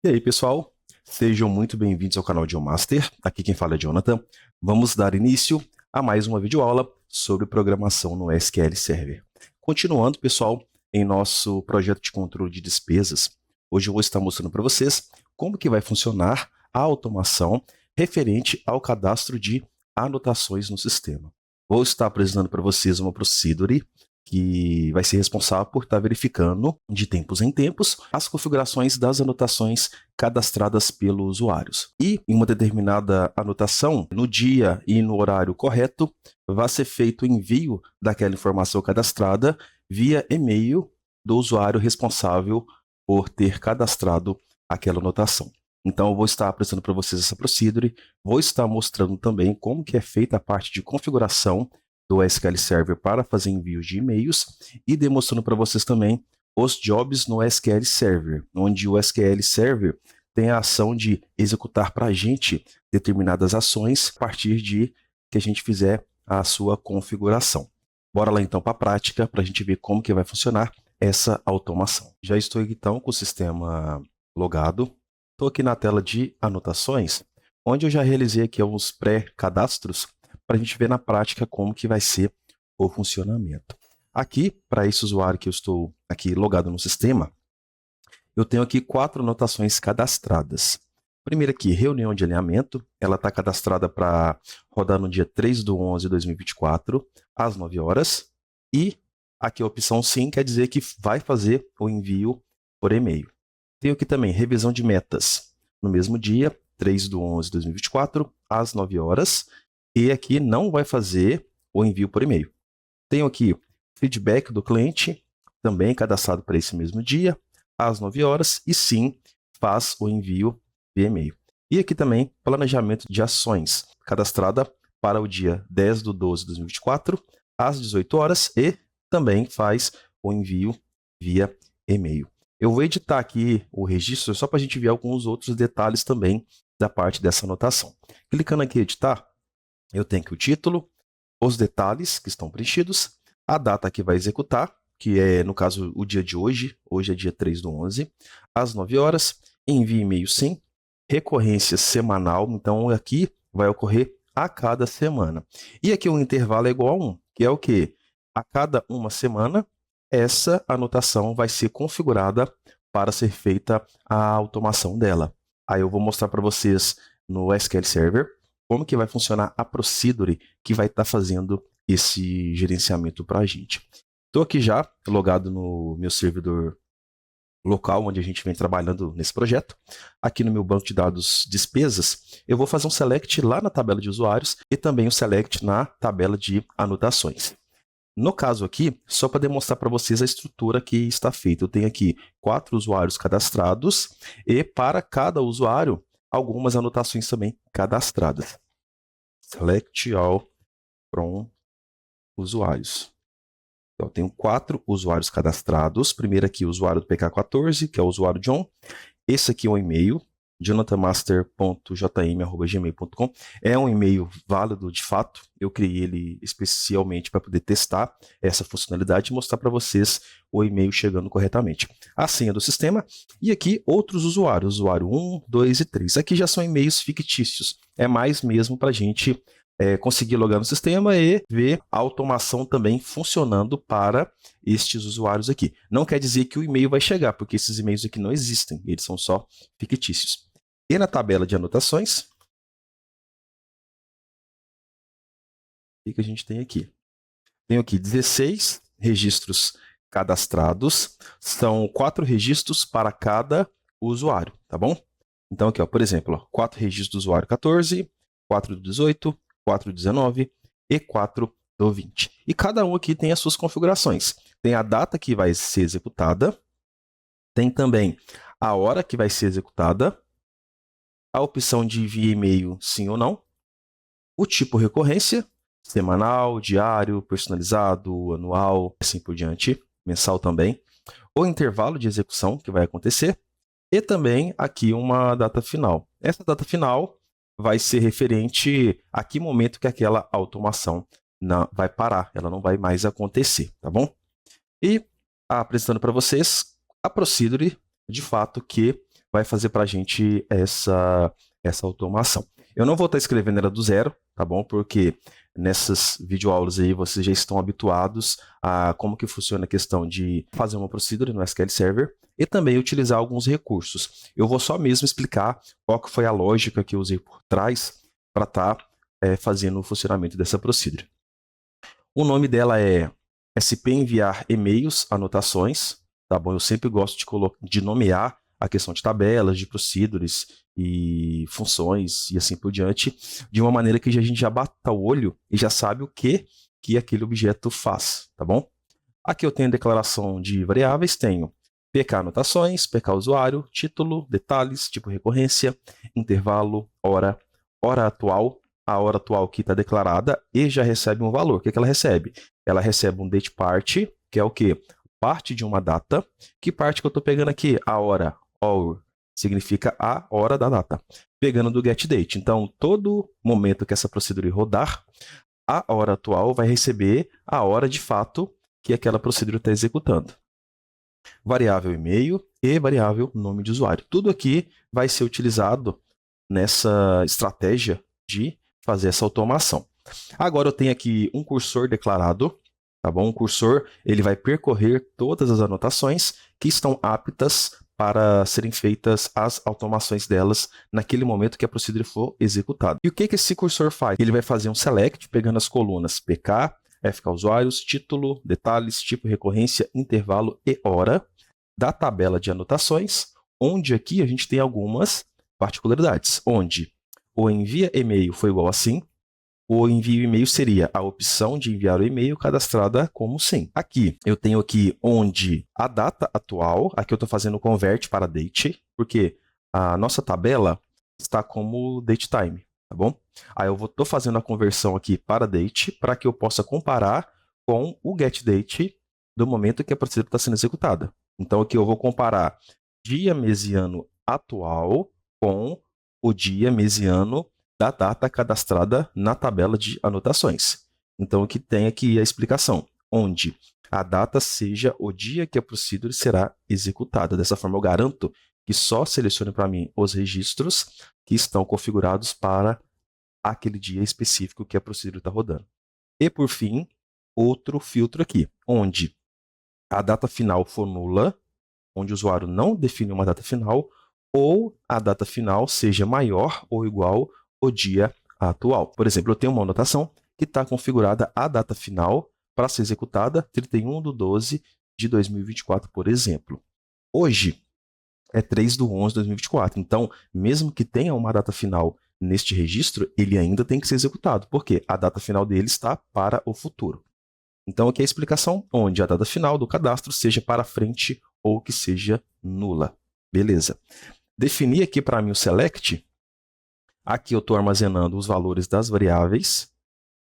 E aí, pessoal? Sejam muito bem-vindos ao canal Geomaster. Aqui quem fala é Jonathan. Vamos dar início a mais uma videoaula sobre programação no SQL Server. Continuando, pessoal, em nosso projeto de controle de despesas, hoje eu vou estar mostrando para vocês como que vai funcionar a automação referente ao cadastro de anotações no sistema. Vou estar apresentando para vocês uma procedure que vai ser responsável por estar verificando, de tempos em tempos, as configurações das anotações cadastradas pelos usuários. E, em uma determinada anotação, no dia e no horário correto, vai ser feito o envio daquela informação cadastrada via e-mail do usuário responsável por ter cadastrado aquela anotação. Então, eu vou estar apresentando para vocês essa procedure, vou estar mostrando também como que é feita a parte de configuração do SQL Server para fazer envios de e-mails e demonstrando para vocês também os jobs no SQL Server, onde o SQL Server tem a ação de executar para a gente determinadas ações a partir de que a gente fizer a sua configuração. Bora lá então para a prática, para a gente ver como que vai funcionar essa automação. Já estou então com o sistema logado, estou aqui na tela de anotações, onde eu já realizei aqui alguns pré-cadastros para a gente ver na prática como que vai ser o funcionamento. Aqui, para esse usuário que eu estou aqui logado no sistema, eu tenho aqui 4 anotações cadastradas. Primeiro aqui, reunião de alinhamento, ela está cadastrada para rodar no dia 3/11/2024, às 9 horas. E aqui a opção sim quer dizer que vai fazer o envio por e-mail. Tenho aqui também revisão de metas, no mesmo dia, 3/11/2024, às 9 horas. E aqui não vai fazer o envio por e-mail. Tenho aqui feedback do cliente, também cadastrado para esse mesmo dia, às 9 horas, e sim faz o envio via e-mail. E aqui também planejamento de ações, cadastrada para o dia 10/12/2024, às 18 horas, e também faz o envio via e-mail. Eu vou editar aqui o registro só para a gente ver alguns outros detalhes também da parte dessa anotação. Clicando aqui em editar, eu tenho aqui o título, os detalhes que estão preenchidos, a data que vai executar, que é, no caso, o dia de hoje. Hoje é dia 3/11, às 9 horas. Envie e-mail sim. Recorrência semanal, então aqui vai ocorrer a cada semana. E aqui o intervalo é igual a 1, que é o quê? A cada uma semana, essa anotação vai ser configurada para ser feita a automação dela. Aí eu vou mostrar para vocês no SQL Server como que vai funcionar a procedure que vai estar fazendo esse gerenciamento para a gente. Estou aqui já logado no meu servidor local, onde a gente vem trabalhando nesse projeto. Aqui no meu banco de dados despesas, eu vou fazer um select lá na tabela de usuários e também um select na tabela de anotações. No caso aqui, só para demonstrar para vocês a estrutura que está feita, eu tenho aqui 4 usuários cadastrados e para cada usuário, algumas anotações também cadastradas. Select all from usuários. Então, eu tenho 4 usuários cadastrados. Primeiro aqui, o usuário do PK14, que é o usuário John. Esse aqui é o e-mail, jonathanmaster.jm@gmail.com. É um e-mail válido de fato. Eu criei ele especialmente para poder testar essa funcionalidade e mostrar para vocês o e-mail chegando corretamente. A senha do sistema. E aqui outros usuários, usuário 1, 2 e 3. Aqui já são e-mails fictícios. É mais mesmo para a gente conseguir logar no sistema e ver a automação também funcionando para estes usuários aqui. Não quer dizer que o e-mail vai chegar, porque esses e-mails aqui não existem, eles são só fictícios. E na tabela de anotações, o que a gente tem aqui? Tenho aqui 16 registros cadastrados, são 4 registros para cada usuário, tá bom? Então aqui, ó, por exemplo, ó, 4 registros do usuário 14, 4 do 18, 4 do 19 e 4 do 20. E cada um aqui tem as suas configurações. Tem a data que vai ser executada, tem também a hora que vai ser executada, a opção de enviar e-mail sim ou não, o tipo recorrência, semanal, diário, personalizado, anual, assim por diante, mensal também, o intervalo de execução que vai acontecer, e também aqui uma data final. Essa data final vai ser referente a que momento que aquela automação vai parar, ela não vai mais acontecer, tá bom? E apresentando para vocês a procedure, de fato, que vai fazer para a gente essa automação. Eu não vou estar escrevendo ela do zero, tá bom? Porque nessas videoaulas aí vocês já estão habituados a como que funciona a questão de fazer uma procedure no SQL Server e também utilizar alguns recursos. Eu vou só mesmo explicar qual que foi a lógica que eu usei por trás para estar fazendo o funcionamento dessa procedure. O nome dela é SP enviar e-mails, anotações, tá bom? Eu sempre gosto de nomear a questão de tabelas, de procedures e funções e assim por diante, de uma maneira que a gente já bata o olho e já sabe o que aquele objeto faz, tá bom? Aqui eu tenho a declaração de variáveis, tenho PK anotações, PK usuário, título, detalhes, tipo recorrência, intervalo, hora, hora atual. A hora atual que está declarada e já recebe um valor. O que ela recebe? Ela recebe um DatePart, que é o quê? Parte de uma data. Que parte que eu estou pegando aqui? A hora. Hour significa a hora da data. Pegando do getDate. Então, todo momento que essa procedura rodar, a hora atual vai receber a hora de fato que aquela procedura está executando. Variável e-mail e variável nome de usuário. Tudo aqui vai ser utilizado nessa estratégia de fazer essa automação. Agora eu tenho aqui um cursor declarado, tá bom? Um cursor, ele vai percorrer todas as anotações que estão aptas para serem feitas as automações delas naquele momento que a procedura for executada. E o que esse cursor faz? Ele vai fazer um select pegando as colunas PK, FK usuários, título, detalhes, tipo recorrência, intervalo e hora da tabela de anotações, onde aqui a gente tem algumas particularidades, onde o envia e-mail foi igual a sim, o envio e-mail seria a opção de enviar o e-mail cadastrada como sim. Aqui, eu tenho aqui onde a data atual, aqui eu estou fazendo o convert para date, porque a nossa tabela está como datetime, tá bom? Aí eu estou fazendo a conversão aqui para date, para que eu possa comparar com o getDate do momento que a procedura está sendo executada. Então aqui eu vou comparar dia, mês e ano atual com o dia, mês e ano da data cadastrada na tabela de anotações. Então, aqui tem aqui a explicação, onde a data seja o dia que a procedure será executada. Dessa forma, eu garanto que só selecione para mim os registros que estão configurados para aquele dia específico que a procedure está rodando. E, por fim, outro filtro aqui, onde a data final for nula, onde o usuário não define uma data final, ou a data final seja maior ou igual ao dia atual. Por exemplo, eu tenho uma anotação que está configurada a data final para ser executada 31/12/2024, por exemplo. Hoje é 3/11/2024, então, mesmo que tenha uma data final neste registro, ele ainda tem que ser executado, porque a data final dele está para o futuro. Então, aqui é a explicação onde a data final do cadastro seja para frente ou que seja nula. Beleza. Definir aqui para mim o select. Aqui eu estou armazenando os valores das variáveis,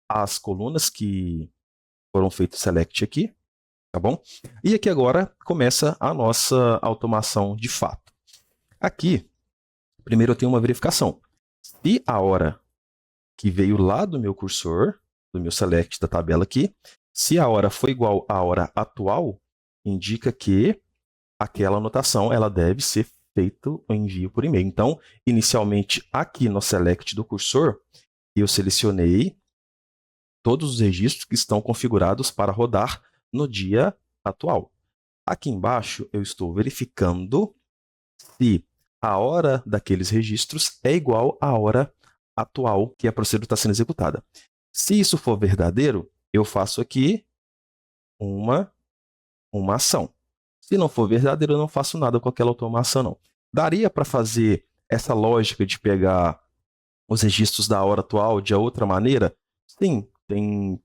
as colunas que foram feitas select aqui, tá bom? E aqui agora começa a nossa automação de fato. Aqui, primeiro eu tenho uma verificação. Se a hora que veio lá do meu cursor, do meu select da tabela aqui, se a hora for igual à hora atual, indica que aquela anotação ela deve ser feito o envio por e-mail. Então, inicialmente, aqui no select do cursor, eu selecionei todos os registros que estão configurados para rodar no dia atual. Aqui embaixo, eu estou verificando se a hora daqueles registros é igual à hora atual que a procedura está sendo executada. Se isso for verdadeiro, eu faço aqui uma ação. Se não for verdadeiro, eu não faço nada com aquela automação, não. Daria para fazer essa lógica de pegar os registros da hora atual de outra maneira? Sim,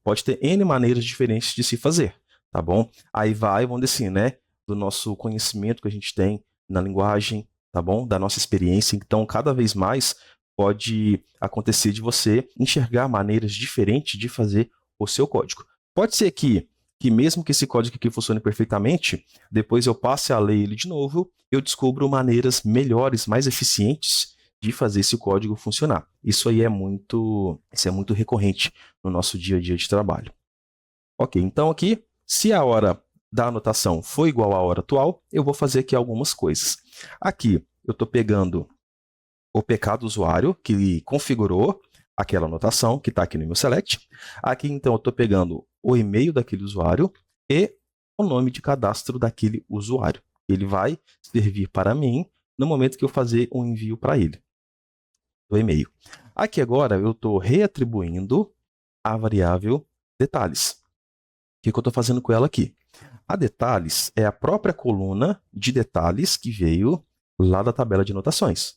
pode ter N maneiras diferentes de se fazer, tá bom? Aí vamos dizer assim, né, do nosso conhecimento que a gente tem na linguagem, tá bom? Da nossa experiência. Então, cada vez mais pode acontecer de você enxergar maneiras diferentes de fazer o seu código. Pode ser que mesmo que esse código aqui funcione perfeitamente, depois eu passe a ler ele de novo, eu descubro maneiras melhores, mais eficientes de fazer esse código funcionar. Isso aí é muito recorrente no nosso dia a dia de trabalho. Ok, então aqui, se a hora da anotação for igual à hora atual, eu vou fazer aqui algumas coisas. Aqui, eu estou pegando o PK do usuário que configurou aquela anotação que está aqui no meu select. Aqui, então, eu estou pegando o e-mail daquele usuário e o nome de cadastro daquele usuário. Ele vai servir para mim no momento que eu fazer um envio para ele, do e-mail. Aqui agora, eu estou reatribuindo a variável detalhes. O que eu estou fazendo com ela aqui? A detalhes é a própria coluna de detalhes que veio lá da tabela de anotações.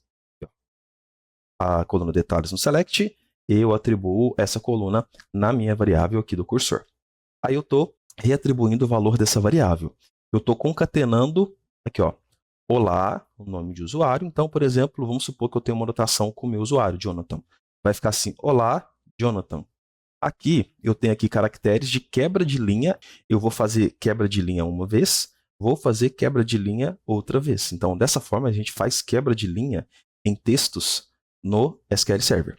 A coluna detalhes no select, eu atribuo essa coluna na minha variável aqui do cursor. Aí eu estou reatribuindo o valor dessa variável. Eu estou concatenando aqui, ó, olá, o nome de usuário. Então, por exemplo, vamos supor que eu tenho uma anotação com o meu usuário, Jonathan. Vai ficar assim, olá, Jonathan. Aqui, eu tenho aqui caracteres de quebra de linha. Eu vou fazer quebra de linha uma vez, vou fazer quebra de linha outra vez. Então, dessa forma, a gente faz quebra de linha em textos no SQL Server.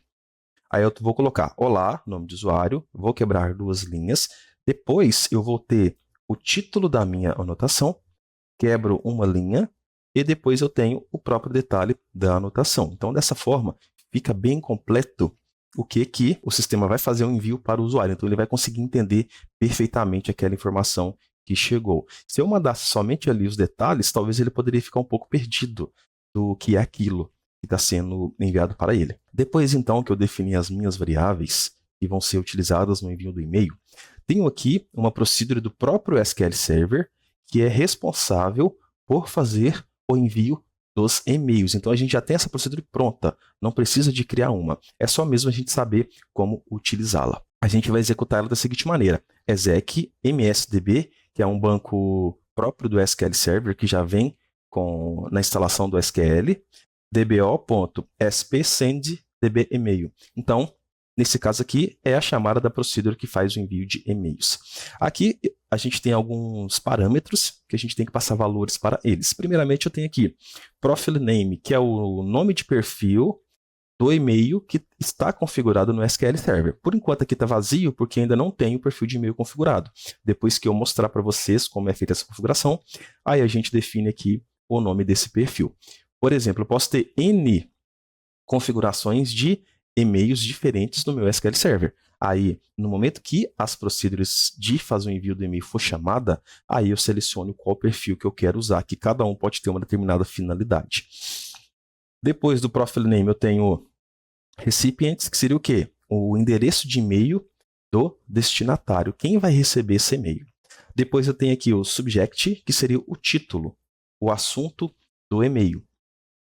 Aí eu vou colocar olá, nome de usuário, vou quebrar duas linhas. Depois, eu vou ter o título da minha anotação, quebro uma linha, e depois eu tenho o próprio detalhe da anotação. Então, dessa forma, fica bem completo o que o sistema vai fazer um envio para o usuário. Então, ele vai conseguir entender perfeitamente aquela informação que chegou. Se eu mandasse somente ali os detalhes, talvez ele poderia ficar um pouco perdido do que é aquilo que está sendo enviado para ele. Depois, então, que eu defini as minhas variáveis que vão ser utilizadas no envio do e-mail, tenho aqui uma procedure do próprio SQL Server que é responsável por fazer o envio dos e-mails. Então, a gente já tem essa procedura pronta, não precisa de criar uma. É só mesmo a gente saber como utilizá-la. A gente vai executar ela da seguinte maneira: exec msdb, que é um banco próprio do SQL Server, que já vem na instalação do SQL, dbo.sp_send db-email. Então, nesse caso aqui, é a chamada da procedure que faz o envio de e-mails. Aqui, a gente tem alguns parâmetros que a gente tem que passar valores para eles. Primeiramente, eu tenho aqui profile name, que é o nome de perfil do e-mail que está configurado no SQL Server. Por enquanto aqui está vazio, porque ainda não tenho o perfil de e-mail configurado. Depois que eu mostrar para vocês como é feita essa configuração, aí a gente define aqui o nome desse perfil. Por exemplo, eu posso ter N configurações de e-mails diferentes no meu SQL Server. Aí, no momento que as procedures de fazer o envio do e-mail for chamada, aí eu seleciono qual perfil que eu quero usar, que cada um pode ter uma determinada finalidade. Depois do profile name, eu tenho recipients, que seria o quê? O endereço de e-mail do destinatário, quem vai receber esse e-mail. Depois eu tenho aqui o subject, que seria o título, o assunto do e-mail.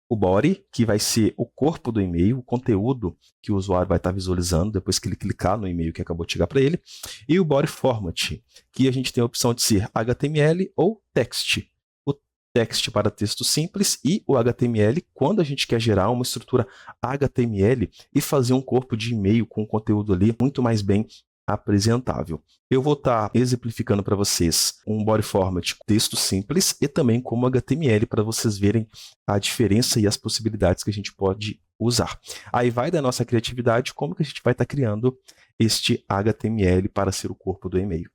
O body, que vai ser o corpo do e-mail, o conteúdo que o usuário vai estar visualizando depois que ele clicar no e-mail que acabou de chegar para ele. E o body format, que a gente tem a opção de ser HTML ou text. O text para texto simples e o HTML quando a gente quer gerar uma estrutura HTML e fazer um corpo de e-mail com conteúdo ali muito mais bem apresentável. Eu vou estar exemplificando para vocês um body format texto simples e também como HTML para vocês verem a diferença e as possibilidades que a gente pode usar. Aí vai da nossa criatividade como que a gente vai estar criando este HTML para ser o corpo do e-mail.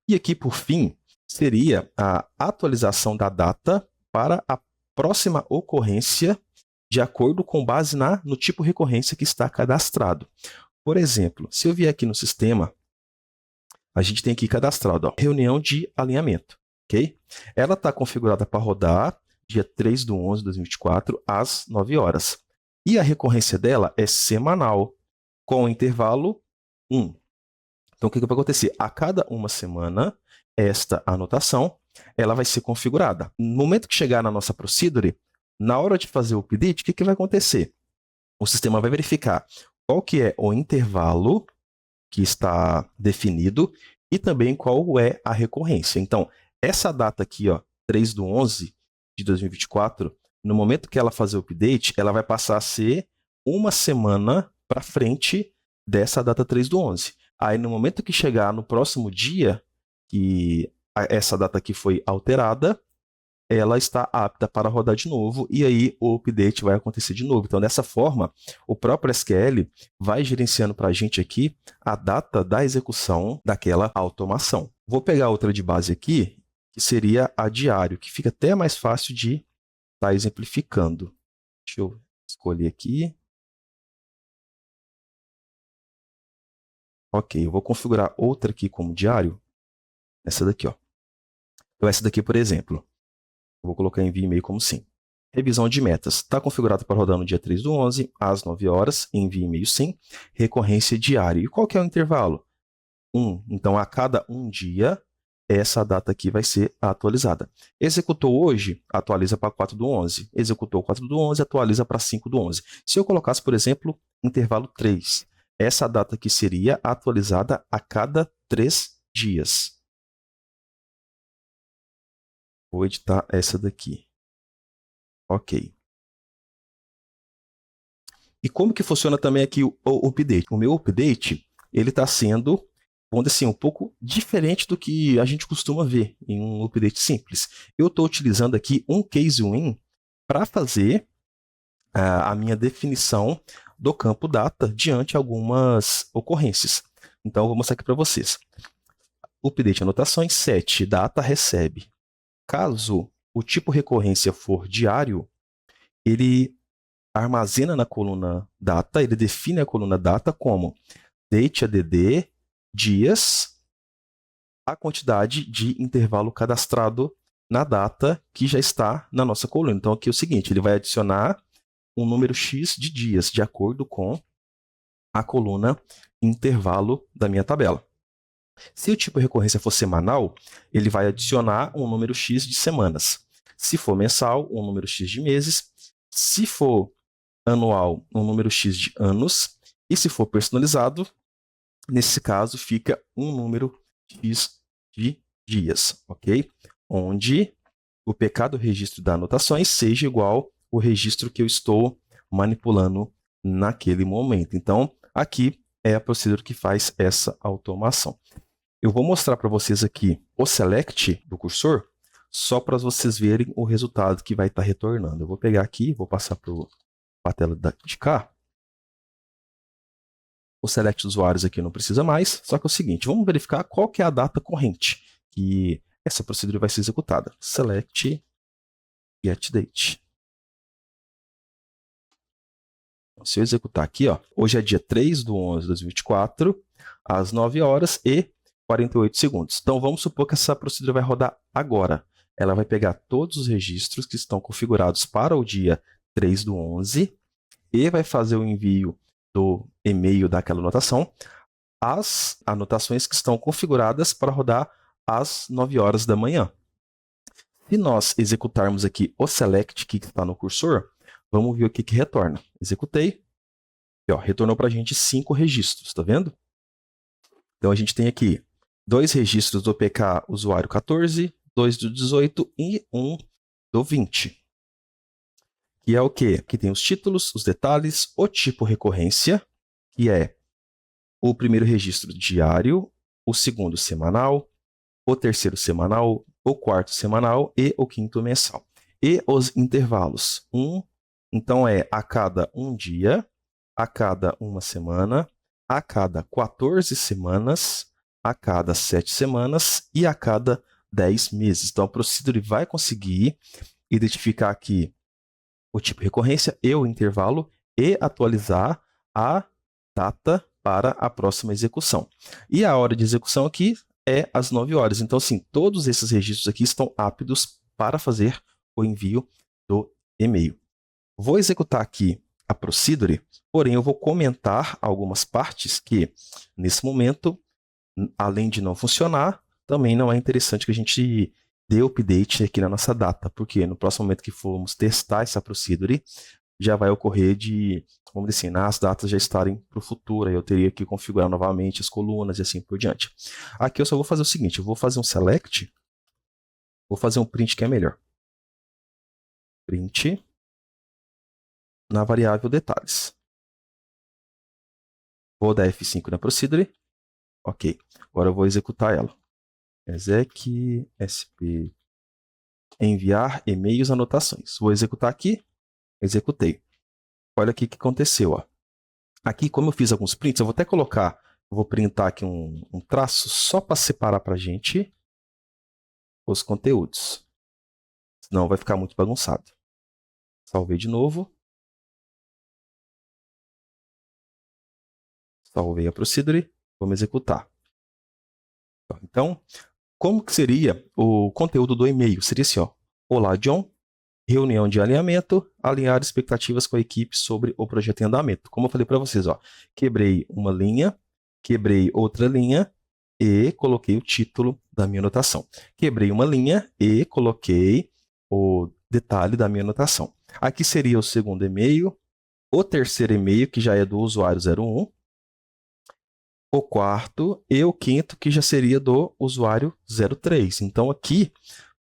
E aqui, por fim, seria a atualização da data para a próxima ocorrência de acordo com base no tipo recorrência que está cadastrado. Por exemplo, se eu vier aqui no sistema, a gente tem aqui cadastrado, ó, reunião de alinhamento, ok? Ela está configurada para rodar dia 3/11/2024, às 9 horas. E a recorrência dela é semanal, com intervalo 1. Então, o que vai acontecer? A cada uma semana, esta anotação ela vai ser configurada. No momento que chegar na nossa procedure, na hora de fazer o update, o que vai acontecer? O sistema vai verificar qual que é o intervalo que está definido e também qual é a recorrência. Então, essa data aqui, ó, 3/11/2024, no momento que ela fazer o update, ela vai passar a ser uma semana para frente dessa data 3/11. Aí, no momento que chegar no próximo dia, que essa data aqui foi alterada, ela está apta para rodar de novo e aí o update vai acontecer de novo. Então, dessa forma, o próprio SQL vai gerenciando para a gente aqui a data da execução daquela automação. Vou pegar outra de base aqui, que seria a diário, que fica até mais fácil de está exemplificando. Deixa eu escolher aqui. Ok, eu vou configurar outra aqui como diário. Essa daqui, ó. Então, essa daqui, por exemplo, eu vou colocar envio e-mail como sim. Revisão de metas. Está configurado para rodar no dia 3/11, às 9 horas. Envio e-mail sim. Recorrência diária. E qual que é o intervalo? 1. Então, a cada um dia, essa data aqui vai ser atualizada. Executou hoje, atualiza para 4/11. Executou 4/11, atualiza para 5/11. Se eu colocasse, por exemplo, intervalo 3, essa data aqui seria atualizada a cada 3 dias. Vou editar essa daqui. Ok. E como que funciona também aqui o update? O meu update, ele está sendo, vamos dizer assim, um pouco diferente do que a gente costuma ver em um update simples. Eu estou utilizando aqui um case win para fazer a minha definição do campo data diante de algumas ocorrências. Então, eu vou mostrar aqui para vocês. Update anotações 7, data recebe. Caso o tipo recorrência for diário, ele armazena na coluna data, ele define a coluna data como date ADD, dias, a quantidade de intervalo cadastrado na data que já está na nossa coluna. Então, aqui é o seguinte, ele vai adicionar um número X de dias, de acordo com a coluna intervalo da minha tabela. Se o tipo de recorrência for semanal, ele vai adicionar um número X de semanas. Se for mensal, um número X de meses. Se for anual, um número X de anos. E se for personalizado, nesse caso, fica um número X de dias, ok? Onde o PK do registro das anotações seja igual ao registro que eu estou manipulando naquele momento. Então, aqui é a procedura que faz essa automação. Eu vou mostrar para vocês aqui o select do cursor, só para vocês verem o resultado que vai estar retornando. Eu vou pegar aqui, vou passar para a tela de cá. O select usuários aqui não precisa mais, só que é o seguinte, vamos verificar qual que é a data corrente que essa procedura vai ser executada. Select getDate. Se eu executar aqui, ó, hoje é dia 3/11/2024, às 9 horas e 48 segundos. Então, vamos supor que essa procedura vai rodar agora. Ela vai pegar todos os registros que estão configurados para o dia 3/11 e vai fazer o envio do e-mail daquela anotação, as anotações que estão configuradas para rodar às 9 horas da manhã. Se nós executarmos aqui o select que está no cursor, vamos ver o que retorna. Executei. E, ó, retornou para a gente 5 registros, tá vendo? Então, a gente tem aqui 2 registros do PK usuário 14, 2 do 18 e 1 do 20. Que é o quê? Aqui tem os títulos, os detalhes, o tipo recorrência, que é o primeiro registro diário, o segundo semanal, o terceiro semanal, o quarto semanal e o quinto mensal. E os intervalos. Então, é a cada um dia, a cada uma semana, a cada 14 semanas, a cada 7 semanas e a cada 10 meses. Então, a procedure vai conseguir identificar aqui o tipo de recorrência e o intervalo e atualizar a data para a próxima execução. E a hora de execução aqui é às 9 horas. Então, assim, todos esses registros aqui estão aptos para fazer o envio do e-mail. Vou executar aqui a procedure, porém eu vou comentar algumas partes que, nesse momento, além de não funcionar, também não é interessante que a gente dê update aqui na nossa data, porque no próximo momento que formos testar essa procedure, já vai ocorrer de, vamos dizer assim, as datas já estarem para o futuro, aí eu teria que configurar novamente as colunas e assim por diante. Aqui eu só vou fazer o seguinte, eu vou fazer um select, vou fazer um print que é melhor. Print na variável detalhes. Vou dar F5 na procedure. Ok. Agora eu vou executar ela. Exec sp enviar e-mails anotações. Vou executar aqui. Executei. Olha aqui o que aconteceu. Ó. Aqui, como eu fiz alguns prints, eu vou até colocar, eu vou printar aqui um traço só para separar para a gente os conteúdos. Senão vai ficar muito bagunçado. Salvei de novo. Salvei a procedure. Vamos executar. Então, como que seria o conteúdo do e-mail? Seria assim, ó. Olá, John. Reunião de alinhamento, alinhar expectativas com a equipe sobre o projeto em andamento. Como eu falei para vocês, ó, quebrei uma linha, quebrei outra linha e coloquei o título da minha anotação. Quebrei uma linha e coloquei o detalhe da minha anotação. Aqui seria o segundo e-mail, o terceiro e-mail, que já é do usuário 01, o quarto e o quinto, que já seria do usuário 03. Então, aqui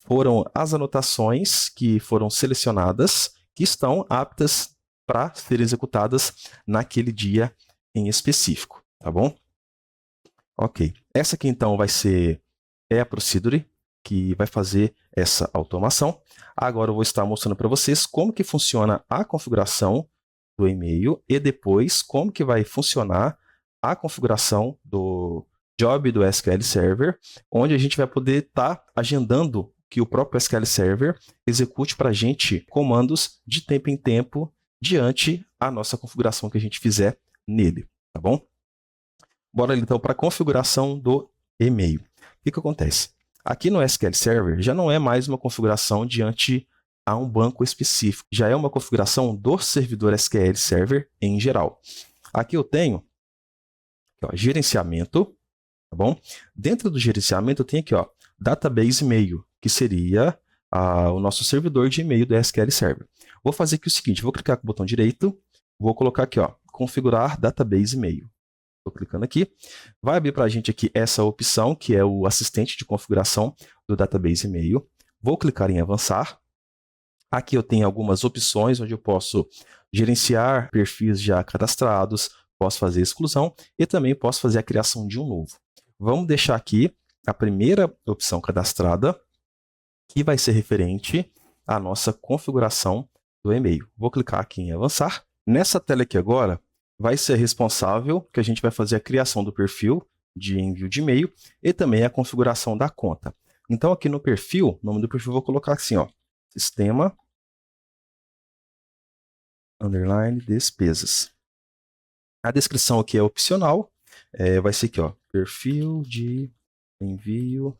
foram as anotações que foram selecionadas, que estão aptas para serem executadas naquele dia em específico, tá bom? Ok. Essa aqui, então, é a procedure que vai fazer essa automação. Agora eu vou estar mostrando para vocês como que funciona a configuração do e-mail e depois como que vai funcionar a configuração do job do SQL Server, onde a gente vai poder estar agendando que o próprio SQL Server execute para a gente comandos de tempo em tempo diante a nossa configuração que a gente fizer nele, tá bom? Bora então para a configuração do e-mail. O que acontece? Aqui no SQL Server já não é mais uma configuração diante a um banco específico, já é uma configuração do servidor SQL Server em geral. Aqui eu tenho aqui, ó, gerenciamento, tá bom? Dentro do gerenciamento eu tenho aqui, ó, database e-mail, que seria o nosso servidor de e-mail do SQL Server. Vou fazer aqui o seguinte, vou clicar com o botão direito, vou colocar aqui, ó, configurar database e-mail. Estou clicando aqui. Vai abrir para a gente aqui essa opção, que é o assistente de configuração do database e-mail. Vou clicar em avançar. Aqui eu tenho algumas opções onde eu posso gerenciar perfis já cadastrados, posso fazer exclusão e também posso fazer a criação de um novo. Vamos deixar aqui a primeira opção cadastrada, que vai ser referente à nossa configuração do e-mail. Vou clicar aqui em avançar. Nessa tela aqui agora, vai ser responsável que a gente vai fazer a criação do perfil de envio de e-mail e também a configuração da conta. Então, aqui no perfil, o nome do perfil eu vou colocar assim, ó, sistema underline despesas. A descrição aqui é opcional, vai ser aqui, ó, perfil de envio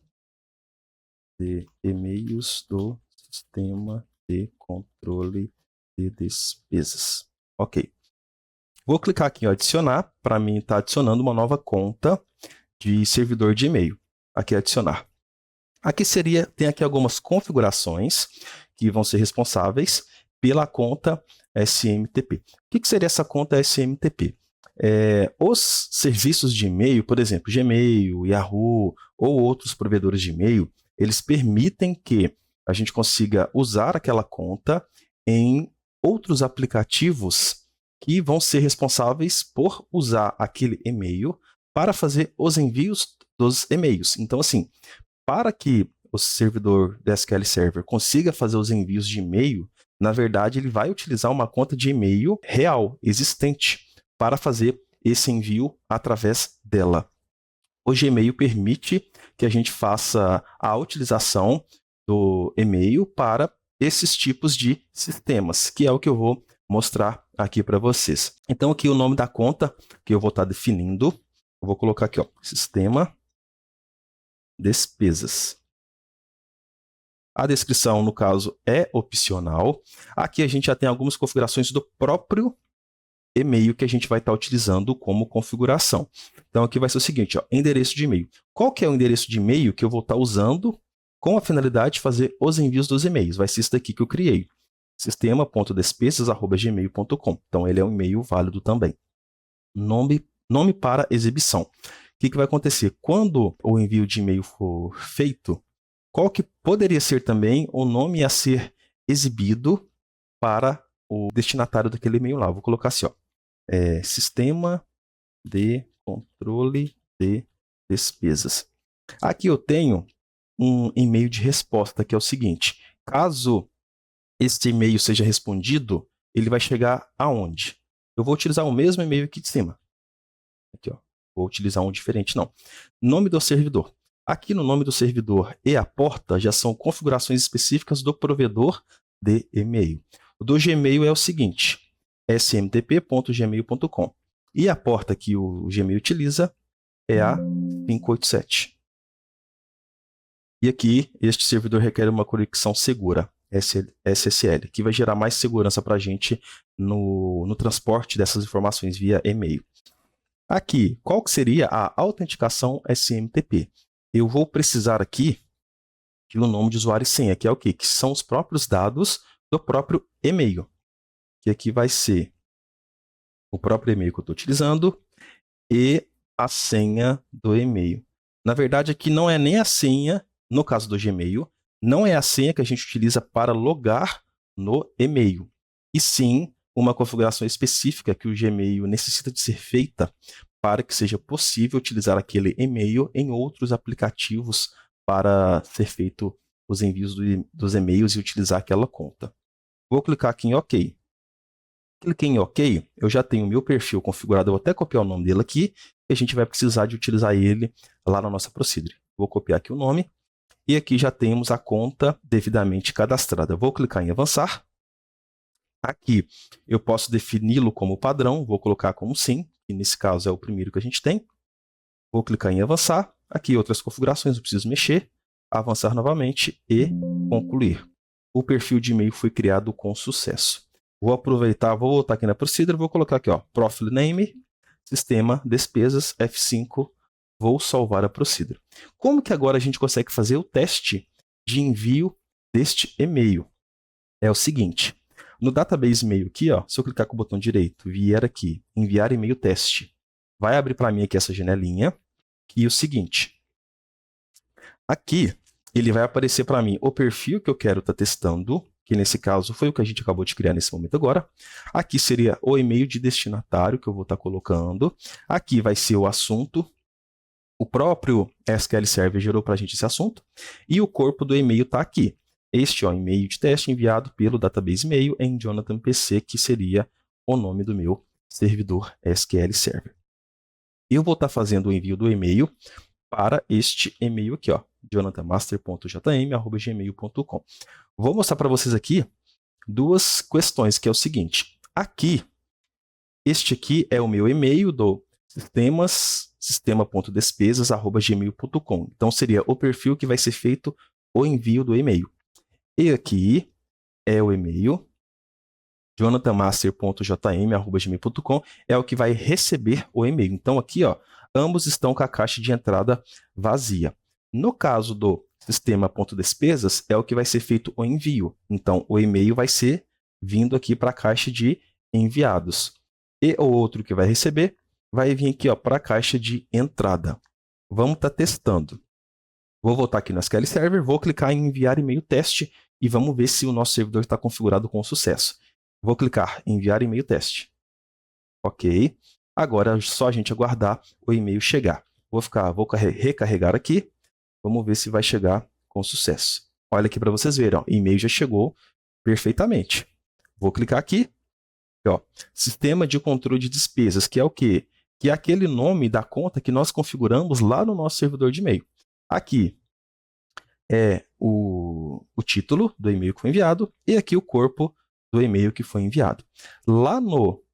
de e-mails do sistema de controle de despesas. Ok. Vou clicar aqui em adicionar, para mim está adicionando uma nova conta de servidor de e-mail. Aqui adicionar. Aqui tem aqui algumas configurações que vão ser responsáveis pela conta SMTP. O que seria essa conta SMTP? Os serviços de e-mail, por exemplo, Gmail, Yahoo ou outros provedores de e-mail, eles permitem que a gente consiga usar aquela conta em outros aplicativos que vão ser responsáveis por usar aquele e-mail para fazer os envios dos e-mails. Então, assim, para que o servidor do SQL Server consiga fazer os envios de e-mail, na verdade, ele vai utilizar uma conta de e-mail real, existente, para fazer esse envio através dela. O Gmail permite que a gente faça a utilização do e-mail para esses tipos de sistemas, que é o que eu vou mostrar aqui para vocês. Então, aqui o nome da conta que eu vou estar definindo, eu vou colocar aqui, ó, sistema despesas. A descrição, no caso, é opcional. Aqui a gente já tem algumas configurações do próprio e-mail que a gente vai estar utilizando como configuração. Então, aqui vai ser o seguinte, ó, endereço de e-mail. Qual que é o endereço de e-mail que eu vou estar usando com a finalidade de fazer os envios dos e-mails? Vai ser isso daqui que eu criei, sistema.despesas@gmail.com. Então, ele é um e-mail válido também. Nome para exibição. O que vai acontecer? Quando o envio de e-mail for feito, qual que poderia ser também o nome a ser exibido para o destinatário daquele e-mail lá? Vou colocar assim, ó, sistema de controle de despesas. Aqui eu tenho um e-mail de resposta, que é o seguinte: caso este e-mail seja respondido, ele vai chegar aonde? Eu vou utilizar o mesmo e-mail aqui de cima. Aqui, ó. Vou utilizar um diferente, não. Nome do servidor. Aqui no nome do servidor e a porta já são configurações específicas do provedor de e-mail. O do Gmail é o seguinte, smtp.gmail.com. E a porta que o Gmail utiliza é a 587. E aqui, este servidor requer uma conexão segura, SSL, que vai gerar mais segurança para a gente no transporte dessas informações via e-mail. Aqui, qual que seria a autenticação SMTP? Eu vou precisar aqui de um nome de usuário e senha, que é o quê? Que são os próprios dados do próprio e-mail. Que aqui vai ser o próprio e-mail que eu estou utilizando e a senha do e-mail. Na verdade, aqui não é nem a senha, no caso do Gmail, não é a senha que a gente utiliza para logar no e-mail, e sim uma configuração específica que o Gmail necessita de ser feita para que seja possível utilizar aquele e-mail em outros aplicativos para ser feito os envios dos e-mails e utilizar aquela conta. Vou clicar aqui em OK. Cliquei em OK, eu já tenho o meu perfil configurado, eu vou até copiar o nome dele aqui, e a gente vai precisar de utilizar ele lá na nossa Procedure. Vou copiar aqui o nome, e aqui já temos a conta devidamente cadastrada. Vou clicar em avançar. Aqui eu posso defini-lo como padrão, vou colocar como sim, que nesse caso é o primeiro que a gente tem. Vou clicar em avançar. Aqui outras configurações, eu preciso mexer, avançar novamente e concluir. O perfil de e-mail foi criado com sucesso. Vou aproveitar, vou voltar aqui na Procedure, vou colocar aqui, ó, Profile Name, Sistema, Despesas, F5, vou salvar a Procedure. Como que agora a gente consegue fazer o teste de envio deste e-mail? É o seguinte, no Database e-mail aqui, ó, se eu clicar com o botão direito, vier aqui, enviar e-mail teste, vai abrir para mim aqui essa janelinha, e o seguinte, aqui ele vai aparecer para mim o perfil que eu quero estar testando, que nesse caso foi o que a gente acabou de criar nesse momento agora. Aqui seria o e-mail de destinatário que eu vou estar colocando. Aqui vai ser o assunto. O próprio SQL Server gerou para a gente esse assunto. E o corpo do e-mail está aqui. Este é o e-mail de teste enviado pelo Database e-mail em Jonathan PC, que seria o nome do meu servidor SQL Server. Eu vou estar fazendo o envio do e-mail para este e-mail aqui, ó, jonathanmaster.jm@gmail.com. Vou mostrar para vocês aqui duas questões, que é o seguinte. Aqui, este aqui é o meu e-mail do sistema.despesas@gmail.com. Então, seria o perfil que vai ser feito o envio do e-mail. E aqui é o e-mail jonathanmaster.jm@gmail.com, é o que vai receber o e-mail. Então, aqui, ó, ambos estão com a caixa de entrada vazia. No caso do sistema.despesas, é o que vai ser feito o envio. Então, o e-mail vai ser vindo aqui para a caixa de enviados. E o outro que vai receber vai vir aqui para a caixa de entrada. Vamos estar testando. Vou voltar aqui no SQL Server, vou clicar em enviar e-mail teste e vamos ver se o nosso servidor está configurado com sucesso. Vou clicar em enviar e-mail teste. Ok. Agora é só a gente aguardar o e-mail chegar. Vou recarregar aqui. Vamos ver se vai chegar com sucesso. Olha aqui para vocês verem, o e-mail já chegou perfeitamente. Vou clicar aqui. Ó, sistema de controle de despesas, que é o quê? Que é aquele nome da conta que nós configuramos lá no nosso servidor de e-mail. Aqui é o título do e-mail que foi enviado e aqui o corpo do e-mail que foi enviado. Lá no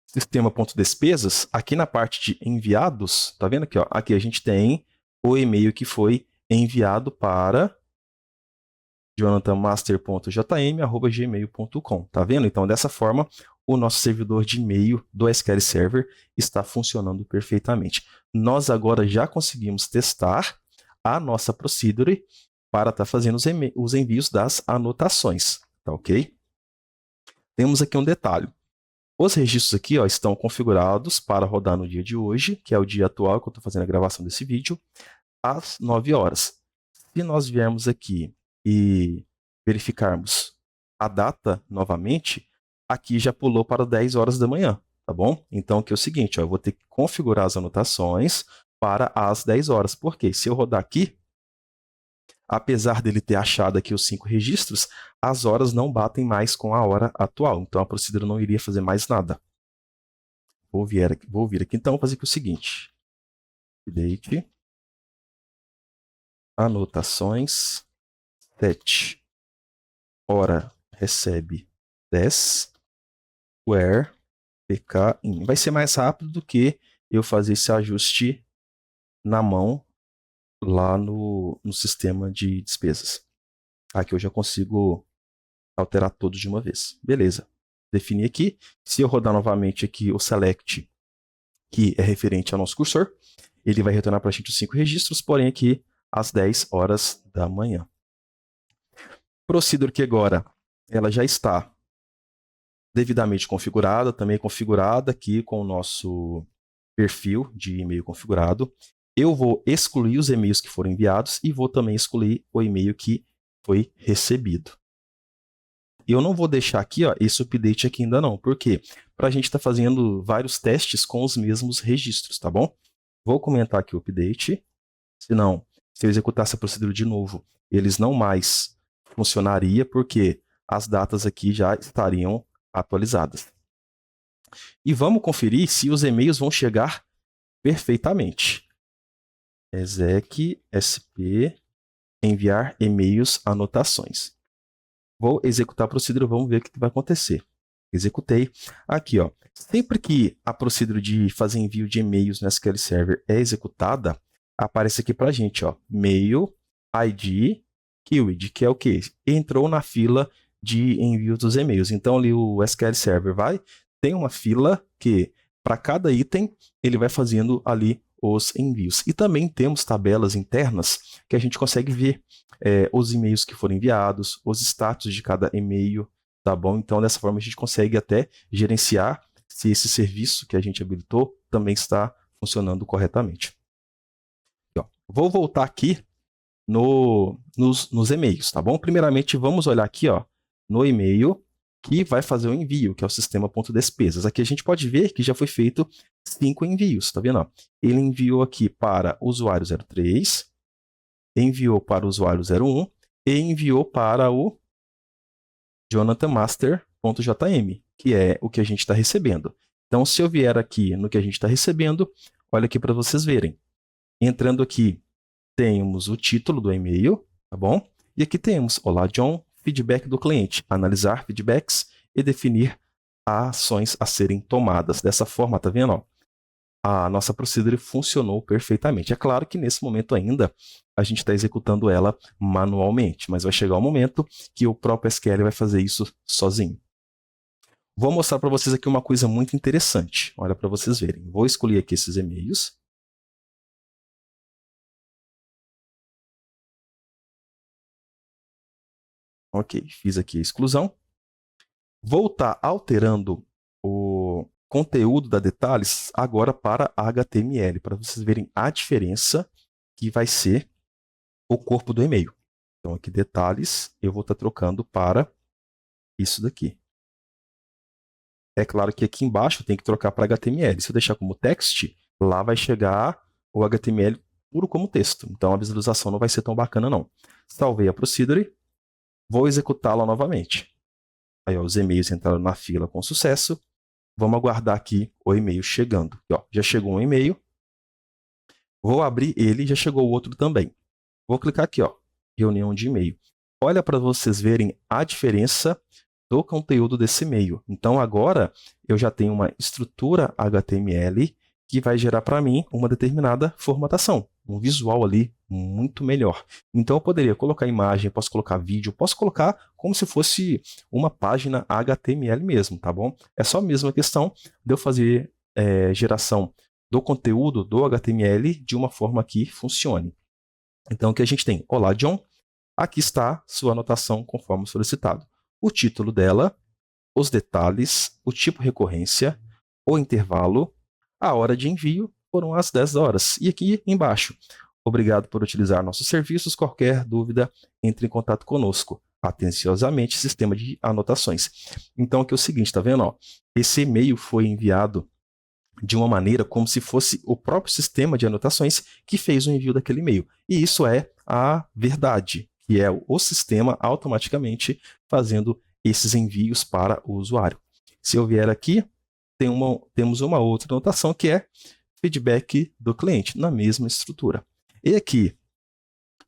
sistema.despesas, aqui na parte de enviados, tá vendo aqui? Ó, aqui a gente tem o e-mail que foi enviado para jonathanmaster.jm@gmail.com. Tá vendo? Então, dessa forma, o nosso servidor de e-mail do SQL Server está funcionando perfeitamente. Nós agora já conseguimos testar a nossa Procedure para estar fazendo os envios das anotações. Tá ok? Temos aqui um detalhe. Os registros aqui, ó, estão configurados para rodar no dia de hoje, que é o dia atual que eu estou fazendo a gravação desse vídeo, às 9 horas. Se nós viermos aqui e verificarmos a data novamente, aqui já pulou para 10 horas da manhã, tá bom? Então, aqui é o seguinte, ó, eu vou ter que configurar as anotações para as 10 horas, porque se eu rodar aqui, apesar dele ter achado aqui os 5 registros, as horas não batem mais com a hora atual, então a Procedure não iria fazer mais nada. Vou vir aqui então, fazer aqui o seguinte, update, anotações, 7 hora recebe 10 where pk in. Vai ser mais rápido do que eu fazer esse ajuste na mão lá no sistema de despesas. Aqui eu já consigo alterar todos de uma vez. Beleza. Defini aqui. Se eu rodar novamente aqui o select, que é referente ao nosso cursor, ele vai retornar para a gente os 5 registros, porém aqui às 10 horas da manhã. Procedure que agora ela já está devidamente configurada, também configurada aqui com o nosso perfil de e-mail configurado. Eu vou excluir os e-mails que foram enviados e vou também excluir o e-mail que foi recebido. Eu não vou deixar aqui esse update aqui ainda não, porque para a gente estar fazendo vários testes com os mesmos registros, tá bom? Vou comentar aqui o update, senão, se eu executasse a procedura de novo, eles não mais funcionaria, porque as datas aqui já estariam atualizadas. E vamos conferir se os e-mails vão chegar perfeitamente. Exec sp enviar e-mails anotações. Vou executar a procedura, vamos ver o que vai acontecer. Executei. Aqui, ó, sempre que a procedura de fazer envio de e-mails no SQL Server é executada, aparece aqui para a gente, ó, mail ID queued, que é o quê? Entrou na fila de envio dos e-mails. Então, ali o SQL Server tem uma fila que, para cada item, ele vai fazendo ali os envios. E também temos tabelas internas que a gente consegue ver os e-mails que foram enviados, os status de cada e-mail, tá bom? Então, dessa forma, a gente consegue até gerenciar se esse serviço que a gente habilitou também está funcionando corretamente. Aqui, ó. Vou voltar aqui nos e-mails, tá bom? Primeiramente, vamos olhar aqui, ó, no e-mail que vai fazer o envio, que é o sistema.despesas. Aqui a gente pode ver que já foi feito 5 envios, tá vendo? Ó? Ele enviou aqui para o usuário 03, enviou para o usuário 01 e enviou para o jonathanmaster.jm, que é o que a gente está recebendo. Então, se eu vier aqui no que a gente está recebendo, olha aqui para vocês verem. Entrando aqui, temos o título do e-mail, tá bom? E aqui temos, olá John, feedback do cliente, analisar feedbacks e definir ações a serem tomadas. Dessa forma, tá vendo? Ó, a nossa procedure funcionou perfeitamente. É claro que nesse momento ainda a gente está executando ela manualmente, mas vai chegar o momento que o próprio SQL vai fazer isso sozinho. Vou mostrar para vocês aqui uma coisa muito interessante. Olha para vocês verem. Vou escolher aqui esses e-mails. Ok, fiz aqui a exclusão. Vou estar alterando o conteúdo da detalhes agora para HTML, para vocês verem a diferença que vai ser o corpo do e-mail. Então, aqui detalhes, eu vou estar trocando para isso daqui. É claro que aqui embaixo tem que trocar para HTML. Se eu deixar como text, lá vai chegar o HTML puro como texto. Então, a visualização não vai ser tão bacana, não. Salvei a procedure, vou executá-la novamente. Aí, ó, os e-mails entraram na fila com sucesso. Vamos aguardar aqui o e-mail chegando. Aqui, ó, já chegou um e-mail. Vou abrir ele, já chegou o outro também. Vou clicar aqui, ó, reunião de e-mail. Olha para vocês verem a diferença do conteúdo desse e-mail. Então, agora, eu já tenho uma estrutura HTML que vai gerar para mim uma determinada formatação, um visual ali muito melhor. Então, eu poderia colocar imagem, posso colocar vídeo, posso colocar como se fosse uma página HTML mesmo, tá bom? É só mesmo a questão de eu fazer geração do conteúdo do HTML de uma forma que funcione. Então, o que a gente tem? Olá, John. Aqui está sua anotação conforme solicitado. O título dela, os detalhes, o tipo recorrência, o intervalo, a hora de envio foram às 10 horas. E aqui embaixo, obrigado por utilizar nossos serviços. Qualquer dúvida, entre em contato conosco. Atenciosamente, sistema de anotações. Então, aqui é o seguinte, tá vendo? Ó, esse e-mail foi enviado de uma maneira como se fosse o próprio sistema de anotações que fez o envio daquele e-mail. E isso é a verdade, que é o sistema automaticamente fazendo esses envios para o usuário. Se eu vier aqui, temos uma outra anotação que é feedback do cliente, na mesma estrutura. E aqui,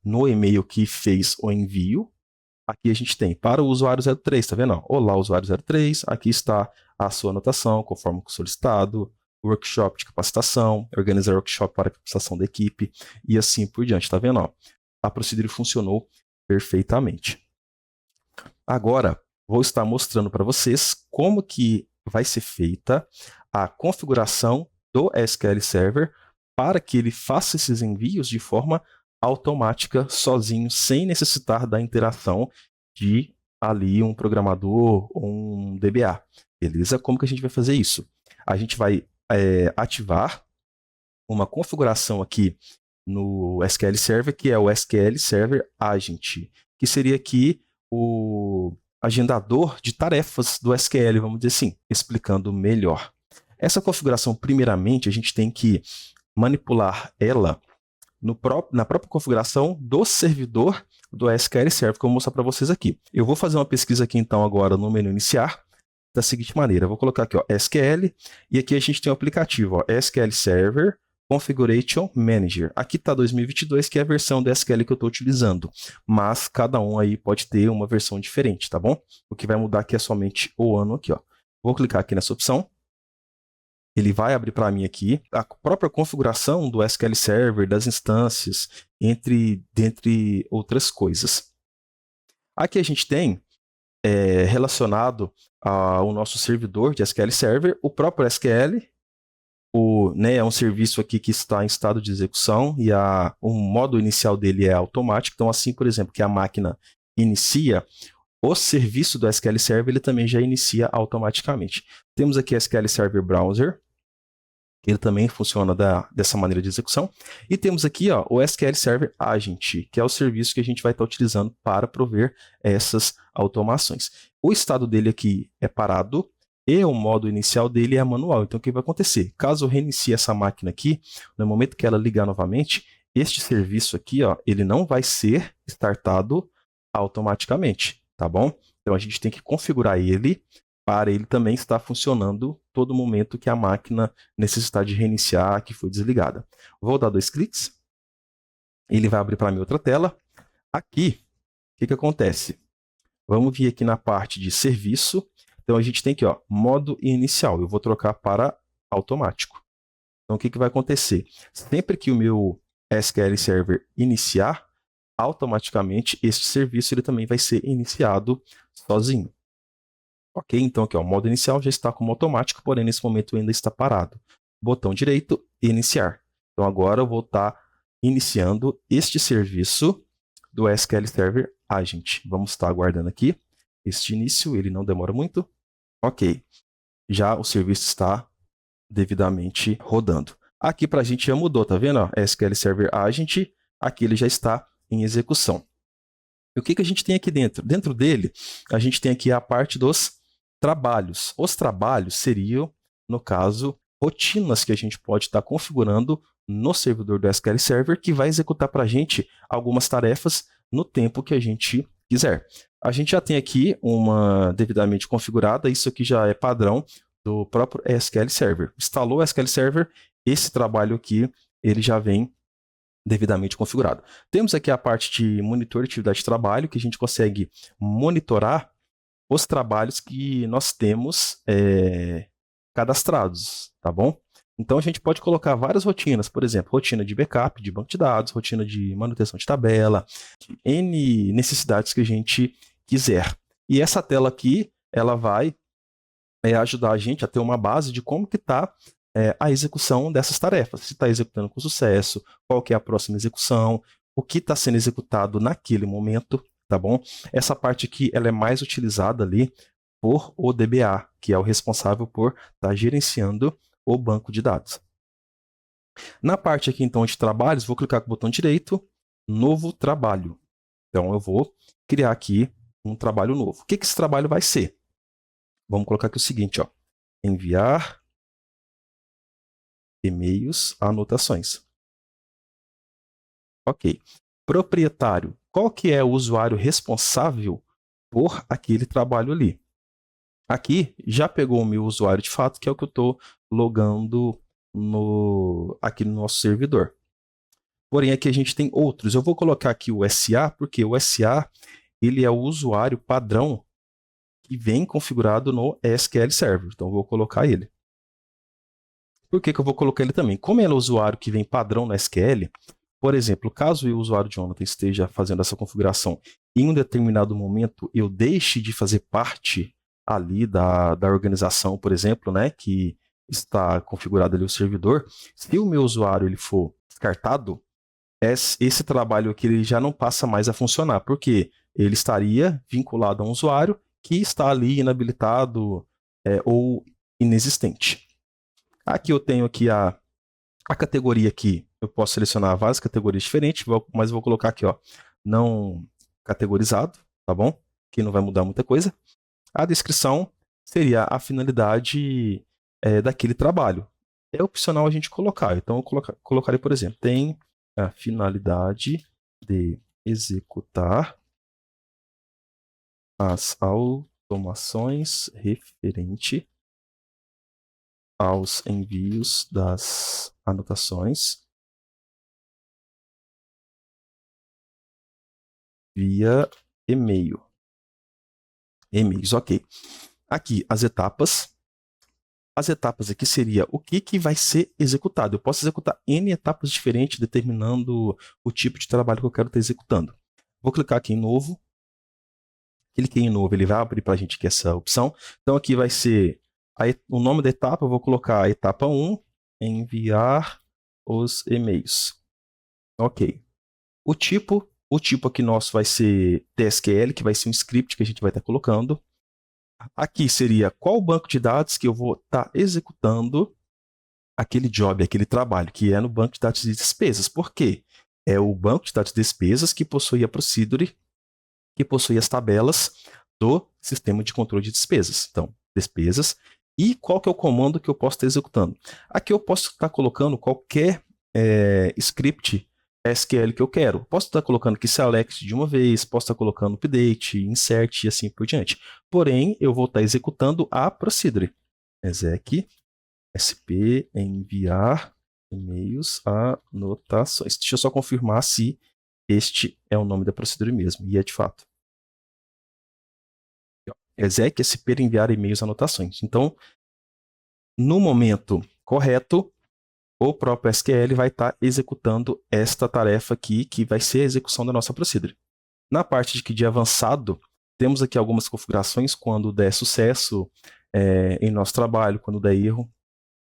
no e-mail que fez o envio, Aqui a gente tem para o usuário 03, tá vendo? Olá, usuário 03, aqui está a sua anotação, conforme solicitado, workshop de capacitação, organizar workshop para capacitação da equipe, e assim por diante, tá vendo? A procedure funcionou perfeitamente. Agora, vou estar mostrando para vocês como que vai ser feita a configuração do SQL Server para que ele faça esses envios de forma automática, sozinho, sem necessitar da interação de ali um programador ou um DBA. Beleza? Como que a gente vai fazer isso? A gente vai ativar uma configuração aqui no SQL Server, que é o SQL Server Agent, que seria aqui o agendador de tarefas do SQL, vamos dizer assim, explicando melhor. Essa configuração, primeiramente, a gente tem que manipular ela na própria configuração do servidor do SQL Server, que eu vou mostrar para vocês aqui. Eu vou fazer uma pesquisa aqui, então, agora no menu iniciar, da seguinte maneira. Eu vou colocar aqui, ó, SQL, e aqui a gente tem o aplicativo, ó, SQL Server Configuration Manager. Aqui está 2022, que é a versão do SQL que eu estou utilizando, mas cada um aí pode ter uma versão diferente, tá bom? O que vai mudar aqui é somente o ano aqui, ó. Vou clicar aqui nessa opção. Ele vai abrir para mim aqui a própria configuração do SQL Server, das instâncias, dentre outras coisas. Aqui a gente tem relacionado ao nosso servidor de SQL Server, o próprio SQL, é um serviço aqui que está em estado de execução e o modo inicial dele é automático. Então, assim, por exemplo, que a máquina inicia, o serviço do SQL Server ele também já inicia automaticamente. Temos aqui SQL Server Browser, ele também funciona dessa maneira de execução. E temos aqui ó, o SQL Server Agent, que é o serviço que a gente vai estar utilizando para prover essas automações. O estado dele aqui é parado e o modo inicial dele é manual. Então, o que vai acontecer? Caso eu reinicie essa máquina aqui, no momento que ela ligar novamente, este serviço aqui, ó, ele não vai ser startado automaticamente, tá bom? Então, a gente tem que configurar ele para ele também estar funcionando todo momento que a máquina necessitar de reiniciar, que foi desligada. Vou dar 2 cliques, ele vai abrir para mim outra tela. Aqui, o que acontece? Vamos vir aqui na parte de serviço. Então, a gente tem aqui, ó, modo inicial. Eu vou trocar para automático. Então, o que vai acontecer? Sempre que o meu SQL Server iniciar, automaticamente este serviço ele também vai ser iniciado sozinho. Ok, então aqui ó, o modo inicial já está como automático, porém nesse momento ainda está parado. Botão direito, iniciar. Então agora eu vou estar iniciando este serviço do SQL Server Agent. Vamos estar aguardando aqui este início, ele não demora muito. Ok, já o serviço está devidamente rodando. Aqui para a gente já mudou, tá vendo? Ó, SQL Server Agent, aqui ele já está em execução. E o que a gente tem aqui dentro? Dentro dele, a gente tem aqui a parte dos trabalhos. Os trabalhos seriam, no caso, rotinas que a gente pode estar configurando no servidor do SQL Server, que vai executar para a gente algumas tarefas no tempo que a gente quiser. A gente já tem aqui uma devidamente configurada, isso aqui já é padrão do próprio SQL Server. Instalou o SQL Server, esse trabalho aqui, ele já vem devidamente configurado. Temos aqui a parte de monitor de atividade de trabalho, que a gente consegue monitorar os trabalhos que nós temos cadastrados, tá bom? Então, a gente pode colocar várias rotinas, por exemplo, rotina de backup, de banco de dados, rotina de manutenção de tabela, de N necessidades que a gente quiser. E essa tela aqui, ela vai ajudar a gente a ter uma base de como que está a execução dessas tarefas. Se está executando com sucesso, qual que é a próxima execução, o que está sendo executado naquele momento, tá bom? Essa parte aqui ela é mais utilizada ali por o DBA, que é o responsável por estar gerenciando o banco de dados. Na parte aqui então de trabalhos, vou clicar com o botão direito, novo trabalho. Então eu vou criar aqui um trabalho novo. O que esse trabalho vai ser? Vamos colocar aqui o seguinte, ó, enviar e-mails, anotações. Ok. Proprietário. Qual que é o usuário responsável por aquele trabalho ali? Aqui já pegou o meu usuário de fato, que é o que eu estou logando aqui no nosso servidor. Porém, aqui a gente tem outros. Eu vou colocar aqui o SA, porque o SA ele é o usuário padrão que vem configurado no SQL Server. Então, eu vou colocar ele. Por que eu vou colocar ele também? Como ele é o usuário que vem padrão no SQL, por exemplo, caso o usuário Jonathan esteja fazendo essa configuração e em um determinado momento eu deixe de fazer parte ali da organização, por exemplo, né, que está configurado ali o servidor, se o meu usuário ele for descartado, esse trabalho aqui ele já não passa mais a funcionar, porque ele estaria vinculado a um usuário que está ali inabilitado ou inexistente. Aqui eu tenho aqui a categoria aqui, eu posso selecionar várias categorias diferentes, mas vou colocar aqui, ó, não categorizado, tá bom? Que não vai mudar muita coisa. A descrição seria a finalidade daquele trabalho. É opcional a gente colocar. Então, eu colocaria, por exemplo, tem a finalidade de executar as automações referente aos envios das anotações via e-mail. E-mails, ok. Aqui, as etapas. As etapas aqui seria o que vai ser executado. Eu posso executar N etapas diferentes, determinando o tipo de trabalho que eu quero estar executando. Vou clicar aqui em novo. Cliquei em novo, ele vai abrir para a gente aqui essa opção. Então, aqui vai ser o nome da etapa, eu vou colocar a etapa 1, enviar os e-mails. Ok. O tipo aqui nosso vai ser TSQL, que vai ser um script que a gente vai estar colocando. Aqui seria qual banco de dados que eu vou estar executando aquele job, aquele trabalho, que é no banco de dados de despesas. Por quê? É o banco de dados de despesas que possui a procedure, que possui as tabelas do sistema de controle de despesas. Então, despesas. E qual que é o comando que eu posso estar executando? Aqui eu posso estar colocando qualquer script SQL que eu quero. Posso estar colocando aqui select de uma vez, posso estar colocando update, insert e assim por diante. Porém, eu vou estar executando a procedure. Exec, sp, enviar e-mails, anotações. Deixa eu só confirmar se este é o nome da procedure mesmo, e é de fato. Exec, sp, enviar e-mails, anotações. Então, no momento correto, o próprio SQL vai estar executando esta tarefa aqui, que vai ser a execução da nossa procedure. Na parte de avançado, temos aqui algumas configurações quando der sucesso em nosso trabalho, quando der erro.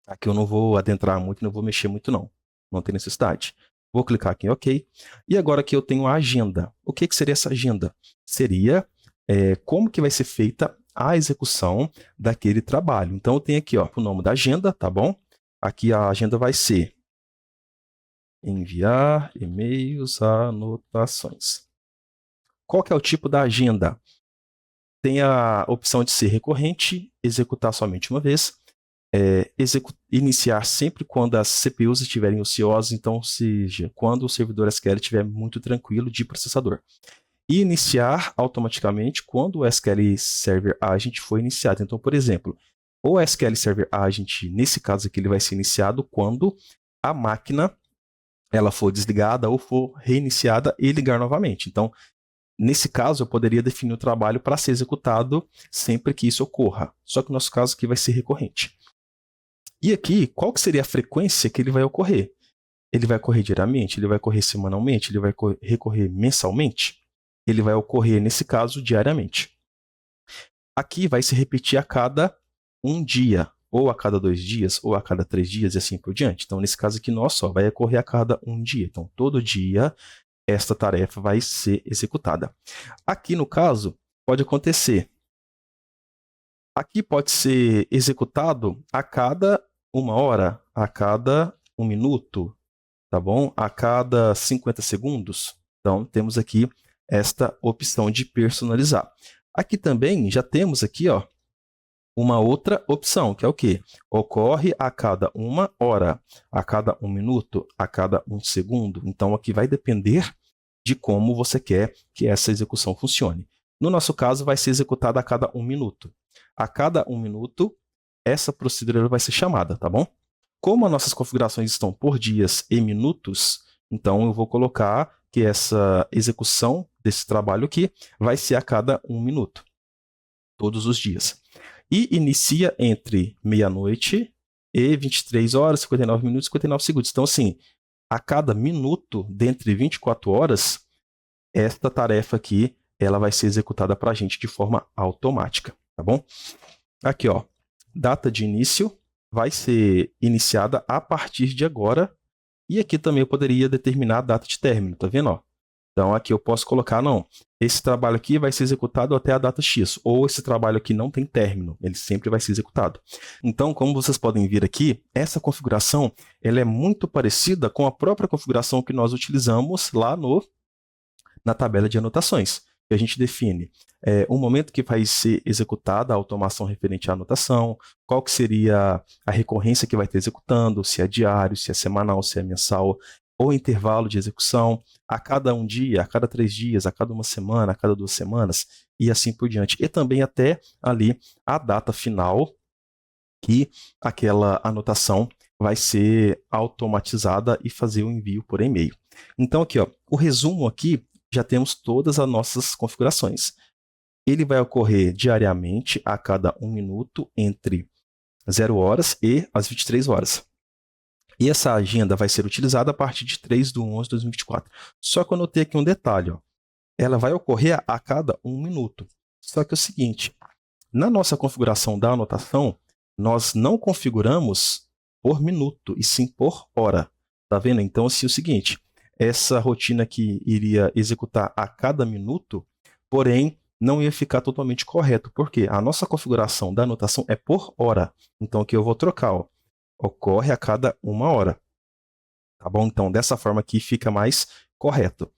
Aqui eu não vou adentrar muito, não vou mexer muito não. Não tem necessidade. Vou clicar aqui em OK. E agora aqui eu tenho a agenda. O que seria essa agenda? Seria como que vai ser feita a execução daquele trabalho. Então eu tenho aqui ó, o nome da agenda, tá bom? Aqui a agenda vai ser enviar e-mails, anotações. Qual que é o tipo da agenda? Tem a opção de ser recorrente, executar somente uma vez, iniciar sempre quando as CPUs estiverem ociosas, então seja quando o servidor SQL estiver muito tranquilo de processador. E iniciar automaticamente quando o SQL Server Agent for iniciado. Então, por exemplo, o SQL Server Agent, nesse caso aqui, ele vai ser iniciado quando a máquina ela for desligada ou for reiniciada e ligar novamente. Então, nesse caso, eu poderia definir o trabalho para ser executado sempre que isso ocorra. Só que o nosso caso aqui vai ser recorrente. E aqui, qual que seria a frequência que ele vai ocorrer? Ele vai ocorrer diariamente? Ele vai ocorrer semanalmente? Ele vai recorrer mensalmente? Ele vai ocorrer, nesse caso, diariamente. Aqui vai se repetir a cada um dia, ou a cada 2 dias, ou a cada 3 dias e assim por diante. Então, nesse caso aqui, nosso, vai ocorrer a cada um dia. Então, todo dia, esta tarefa vai ser executada. Aqui, no caso, pode acontecer. Aqui pode ser executado a cada 1 hora, a cada 1 minuto, tá bom? A cada 50 segundos. Então, temos aqui esta opção de personalizar. Aqui também já temos aqui, ó, uma outra opção, que é o quê? Ocorre a cada 1 hora, a cada 1 minuto, a cada 1 segundo. Então, aqui vai depender de como você quer que essa execução funcione. No nosso caso, vai ser executada a cada 1 minuto. A cada 1 minuto, essa procedura vai ser chamada, tá bom? Como as nossas configurações estão por dias e minutos, então eu vou colocar que essa execução desse trabalho aqui vai ser a cada 1 minuto, todos os dias. E inicia entre meia-noite e 23 horas, 59 minutos e 59 segundos. Então, assim, a cada minuto, dentre 24 horas, esta tarefa aqui, ela vai ser executada para a gente de forma automática, tá bom? Aqui, ó, data de início vai ser iniciada a partir de agora. E aqui também eu poderia determinar a data de término, tá vendo? Ó? Então, aqui eu posso colocar, não, esse trabalho aqui vai ser executado até a data X, ou esse trabalho aqui não tem término, ele sempre vai ser executado. Então, como vocês podem ver aqui, essa configuração ela é muito parecida com a própria configuração que nós utilizamos lá na tabela de anotações, que a gente define o momento que vai ser executada a automação referente à anotação, qual que seria a recorrência que vai estar executando, se é diário, se é semanal, se é mensal, ou intervalo de execução, a cada 1 dia, a cada 3 dias, a cada 1 semana, a cada 2 semanas, e assim por diante. E também até ali a data final que aquela anotação vai ser automatizada e fazer o envio por e-mail. Então aqui, ó, o resumo aqui, já temos todas as nossas configurações. Ele vai ocorrer diariamente a cada 1 minuto entre 0 horas e as 23 horas. E essa agenda vai ser utilizada a partir de 3/11/2024. Só que eu notei aqui um detalhe, ó. Ela vai ocorrer a cada 1 minuto. Só que é o seguinte, na nossa configuração da anotação, nós não configuramos por minuto, e sim por hora. Tá vendo? Então, assim, é o seguinte, essa rotina aqui iria executar a cada minuto, porém, não ia ficar totalmente correto, porque a nossa configuração da anotação é por hora. Então, aqui eu vou trocar, ó. Ocorre a cada 1 hora. Tá bom? Então, dessa forma aqui fica mais correto.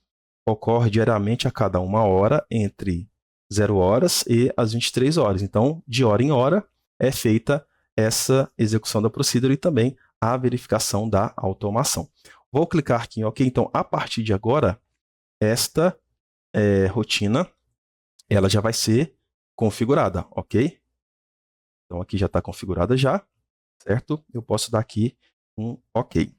Ocorre diariamente a cada 1 hora entre 0 horas e as 23 horas. Então, de hora em hora é feita essa execução da procedure e também a verificação da automação. Vou clicar aqui em OK. Então, a partir de agora, esta rotina ela já vai ser configurada, ok? Então, aqui já está configurada já, certo? Eu posso dar aqui um OK.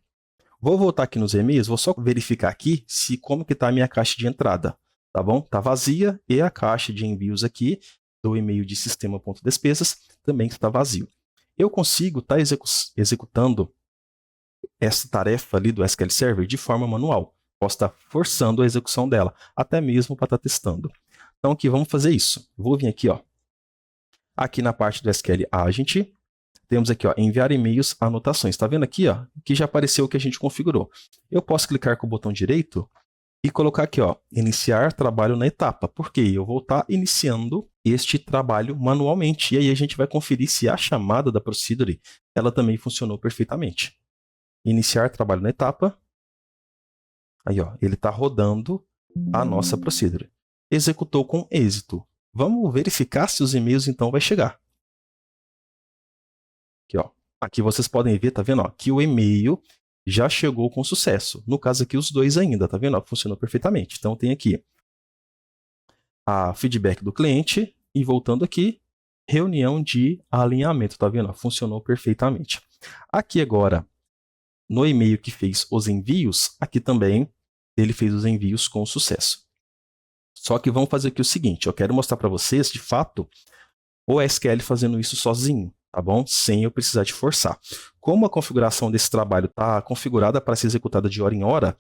Vou voltar aqui nos e-mails, vou só verificar aqui como que está a minha caixa de entrada, tá bom? Está vazia e a caixa de envios aqui do e-mail de sistema.despesas também está vazio. Eu consigo estar executando essa tarefa ali do SQL Server de forma manual. Posso estar forçando a execução dela, até mesmo para estar testando. Então, aqui vamos fazer isso. Vou vir aqui, ó. Aqui na parte do SQL Agent, temos aqui, ó, enviar e-mails, anotações. Está vendo aqui, ó, que já apareceu o que a gente configurou. Eu posso clicar com o botão direito e colocar aqui, ó, iniciar trabalho na etapa. Por quê? Eu vou estar iniciando este trabalho manualmente. E aí a gente vai conferir se a chamada da procedure ela também funcionou perfeitamente. Iniciar trabalho na etapa. Aí, ó, ele está rodando a nossa procedure. Executou com êxito. Vamos verificar se os e-mails então vai chegar. Aqui, ó. Aqui vocês podem ver, tá vendo, ó, que o e-mail já chegou com sucesso. No caso aqui, os dois ainda, tá vendo? Ó, funcionou perfeitamente. Então, tem aqui a feedback do cliente e voltando aqui, reunião de alinhamento, tá vendo? Ó, funcionou perfeitamente. Aqui agora, no e-mail que fez os envios, aqui também ele fez os envios com sucesso. Só que vamos fazer aqui o seguinte, eu quero mostrar para vocês, de fato, o SQL fazendo isso sozinho, tá bom? Sem eu precisar de forçar. Como a configuração desse trabalho está configurada para ser executada de hora em hora,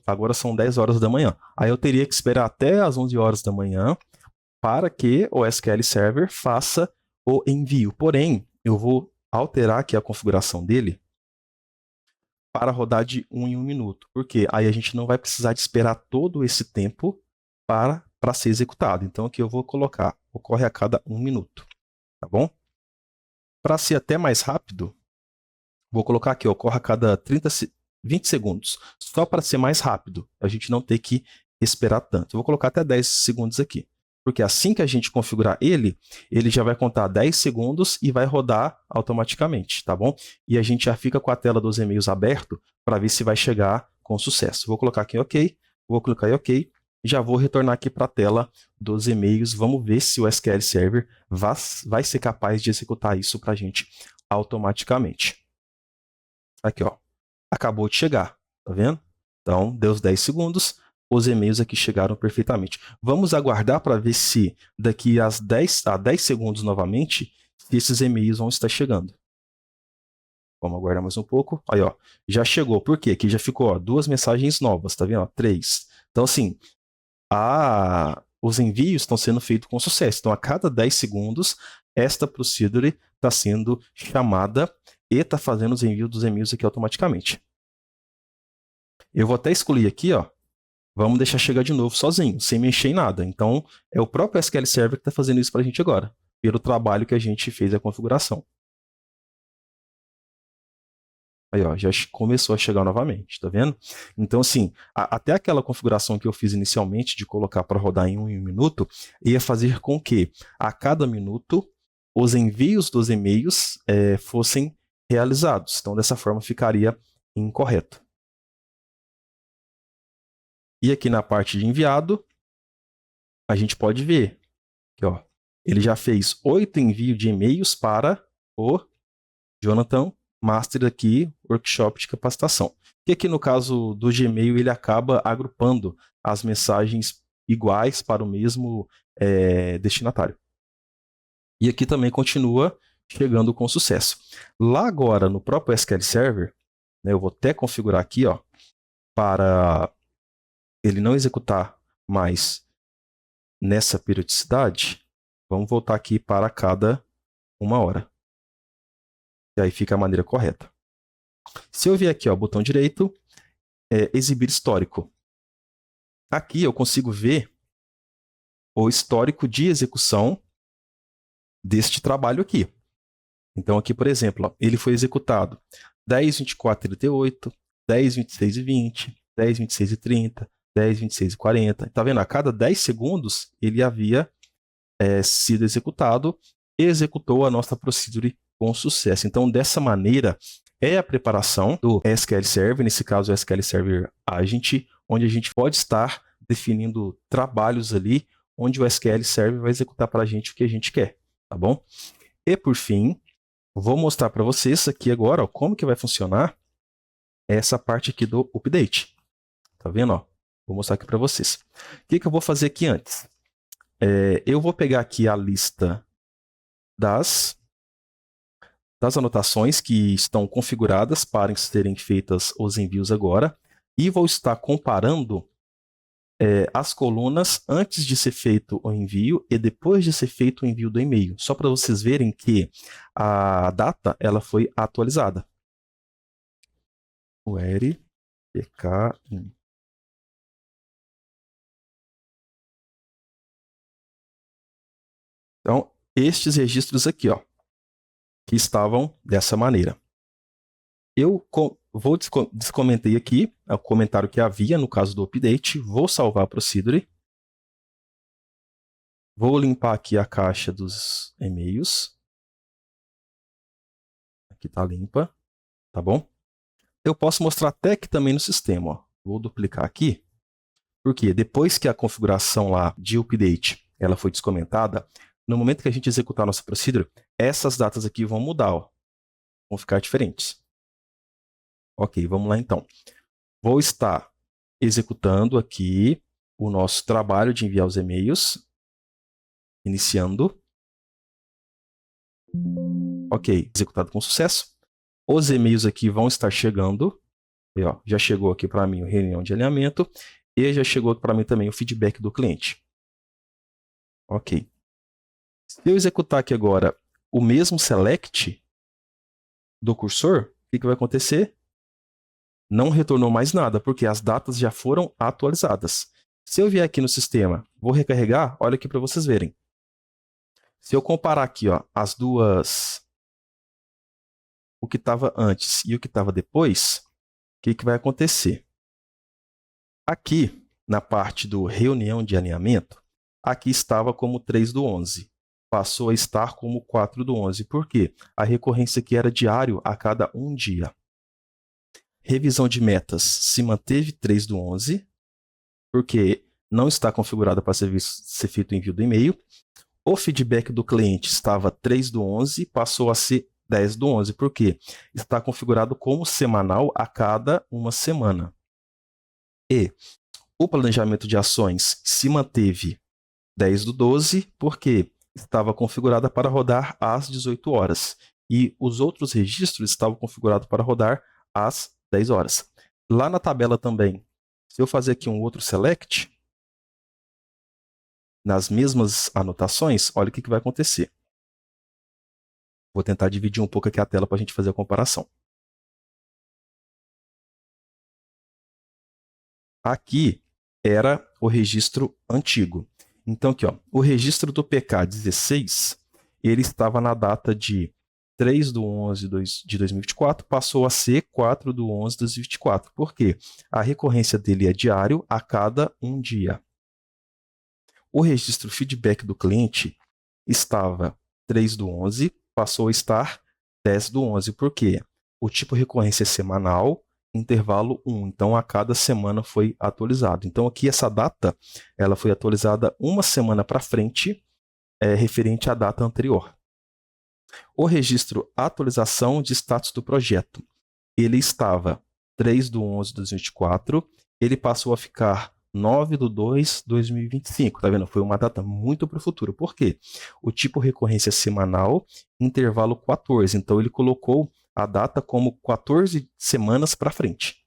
agora são 10 horas da manhã. Aí eu teria que esperar até as 11 horas da manhã para que o SQL Server faça o envio. Porém, eu vou alterar aqui a configuração dele para rodar de 1 em 1 minuto. Porque aí a gente não vai precisar de esperar todo esse tempo para ser executado. Então, aqui eu vou colocar, ocorre a cada 1 minuto, tá bom? Para ser até mais rápido, vou colocar aqui, ocorre a cada 20 segundos, só para ser mais rápido, a gente não ter que esperar tanto. Eu vou colocar até 10 segundos aqui, porque assim que a gente configurar ele já vai contar 10 segundos e vai rodar automaticamente, tá bom? E a gente já fica com a tela dos e-mails aberto para ver se vai chegar com sucesso. Vou colocar aqui em OK, vou clicar em OK, já vou retornar aqui para a tela dos e-mails. Vamos ver se o SQL Server vai ser capaz de executar isso para a gente automaticamente. Aqui, ó, acabou de chegar, tá vendo? Então, deu os 10 segundos, os e-mails aqui chegaram perfeitamente. Vamos aguardar para ver se daqui a 10 segundos novamente, se esses e-mails vão estar chegando. Vamos aguardar mais um pouco. Aí, ó, já chegou. Por quê? Aqui já ficou, ó, 2 mensagens novas, tá vendo? Ó, 3. Então, assim, os envios estão sendo feitos com sucesso. Então, a cada 10 segundos, esta procedure está sendo chamada e está fazendo os envios dos e-mails aqui automaticamente. Eu vou até excluir aqui, ó. Vamos deixar chegar de novo sozinho, sem mexer em nada. Então, é o próprio SQL Server que está fazendo isso para a gente agora, pelo trabalho que a gente fez a configuração. Aí, ó, já começou a chegar novamente, tá vendo? Então, assim, até aquela configuração que eu fiz inicialmente de colocar para rodar em um minuto, ia fazer com que, a cada minuto, os envios dos e-mails fossem realizados. Então, dessa forma, ficaria incorreto. E aqui na parte de enviado, a gente pode ver que, ó, ele já fez 8 envios de e-mails para o Jonathan Master aqui, Workshop de Capacitação. Que aqui no caso do Gmail, ele acaba agrupando as mensagens iguais para o mesmo destinatário. E aqui também continua chegando com sucesso. Lá agora, no próprio SQL Server, né, eu vou até configurar aqui, ó, para ele não executar mais nessa periodicidade. Vamos voltar aqui para cada 1 hora. E aí fica a maneira correta. Se eu vier aqui, ó, botão direito, exibir histórico. Aqui eu consigo ver o histórico de execução deste trabalho aqui. Então aqui, por exemplo, ó, ele foi executado 10, 24 e 38, 10, 26 e 20, 10, 26 e 30, 10, 26 e 40. Tá vendo? A cada 10 segundos ele havia sido executado e executou a nossa procedure com sucesso. Então, dessa maneira, é a preparação do SQL Server, nesse caso o SQL Server Agent, onde a gente pode estar definindo trabalhos ali, onde o SQL Server vai executar para a gente o que a gente quer, tá bom? E por fim, vou mostrar para vocês aqui agora, ó, como que vai funcionar essa parte aqui do update. Tá vendo? Ó? Vou mostrar aqui para vocês. O que eu vou fazer aqui antes? Eu vou pegar aqui a lista das anotações que estão configuradas para serem feitas os envios agora e vou estar comparando as colunas antes de ser feito o envio e depois de ser feito o envio do e-mail, só para vocês verem que a data ela foi atualizada. Query pk-in. Então, estes registros aqui, ó, que estavam dessa maneira. Eu vou descomentei aqui o comentário que havia no caso do update, vou salvar a procedure, vou limpar aqui a caixa dos e-mails, aqui está limpa, tá bom? Eu posso mostrar até que também no sistema, ó. Vou duplicar aqui, porque depois que a configuração lá de update ela foi descomentada, no momento que a gente executar a nossa procedure, essas datas aqui vão mudar, ó, vão ficar diferentes. Ok, vamos lá então. Vou estar executando aqui o nosso trabalho de enviar os e-mails. Iniciando. Ok, executado com sucesso. Os e-mails aqui vão estar chegando. E, ó, já chegou aqui para mim a reunião de alinhamento. E já chegou para mim também o feedback do cliente. Ok. Se eu executar aqui agora o mesmo select do cursor, o que vai acontecer? Não retornou mais nada, porque as datas já foram atualizadas. Se eu vier aqui no sistema, vou recarregar, olha aqui para vocês verem. Se eu comparar aqui, ó, as duas, o que estava antes e o que estava depois, o que vai acontecer? Aqui, na parte do reunião de alinhamento, aqui estava como 3/11. Passou a estar como 4/11. Por quê? A recorrência aqui era diário a cada 1 dia. Revisão de metas se manteve 3/11, porque não está configurada para ser feito o envio do e-mail. O feedback do cliente estava 3/11, passou a ser 10/11. Por quê? Está configurado como semanal a cada 1 semana. E O planejamento de ações se manteve 10/12, porque estava configurada para rodar às 18 horas. E os outros registros estavam configurados para rodar às 10 horas. Lá na tabela também, se eu fazer aqui um outro select, nas mesmas anotações, olha o que vai acontecer. Vou tentar dividir um pouco aqui a tela para a gente fazer a comparação. Aqui era o registro antigo. Então, aqui, ó, o registro do PK16, ele estava na data de 3/11 de 2024, passou a ser 4/11 de 2024. Por quê? A recorrência dele é diário a cada um dia. O registro feedback do cliente estava 3/11, passou a estar 10/11. Por quê? O tipo recorrência é semanal, intervalo 1. Então, a cada semana foi atualizado. Então, aqui essa data ela foi atualizada uma semana para frente, referente à data anterior. O registro atualização de status do projeto. Ele estava 3/11 de 2024, ele passou a ficar 9/2 de 2025. Tá vendo? Foi uma data muito para o futuro. Por quê? O tipo recorrência semanal, intervalo 14. Então, ele colocou a data como 14 semanas para frente.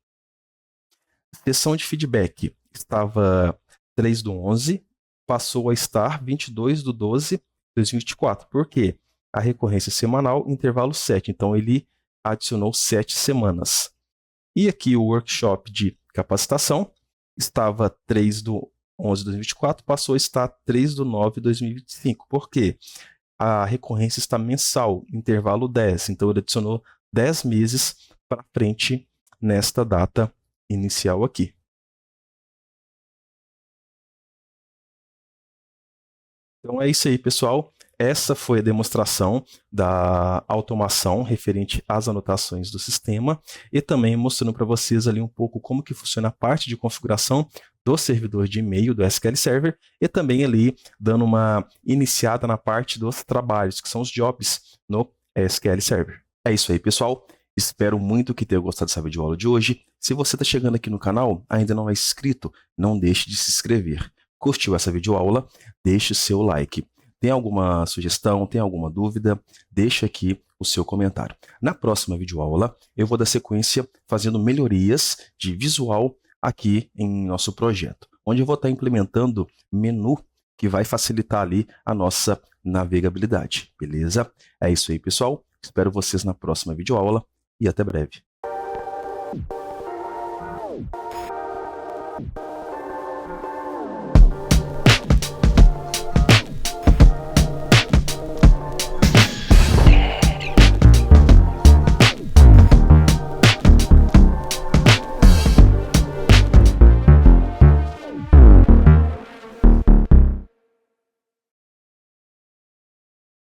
Sessão de feedback estava 3/11, passou a estar 22/12 de 2024. Por quê? A recorrência semanal, intervalo 7. Então, ele adicionou 7 semanas. E aqui o workshop de capacitação estava 3/11 de 2024, passou a estar 3/9 de 2025. Por quê? A recorrência está mensal, intervalo 10. Então, ele adicionou 10 meses para frente nesta data inicial aqui. Então é isso aí, pessoal. Essa foi a demonstração da automação referente às anotações do sistema e também mostrando para vocês ali um pouco como que funciona a parte de configuração do servidor de e-mail do SQL Server e também ali dando uma iniciada na parte dos trabalhos, que são os jobs no SQL Server. É isso aí, pessoal. Espero muito que tenha gostado dessa videoaula de hoje. Se você está chegando aqui no canal, ainda não é inscrito, não deixe de se inscrever. Curtiu essa videoaula? Deixe o seu like. Tem alguma sugestão, tem alguma dúvida? Deixe aqui o seu comentário. Na próxima videoaula, eu vou dar sequência fazendo melhorias de visual aqui em nosso projeto, onde eu vou estar implementando menu que vai facilitar ali a nossa navegabilidade, beleza? É isso aí, pessoal. Espero vocês na próxima videoaula e até breve.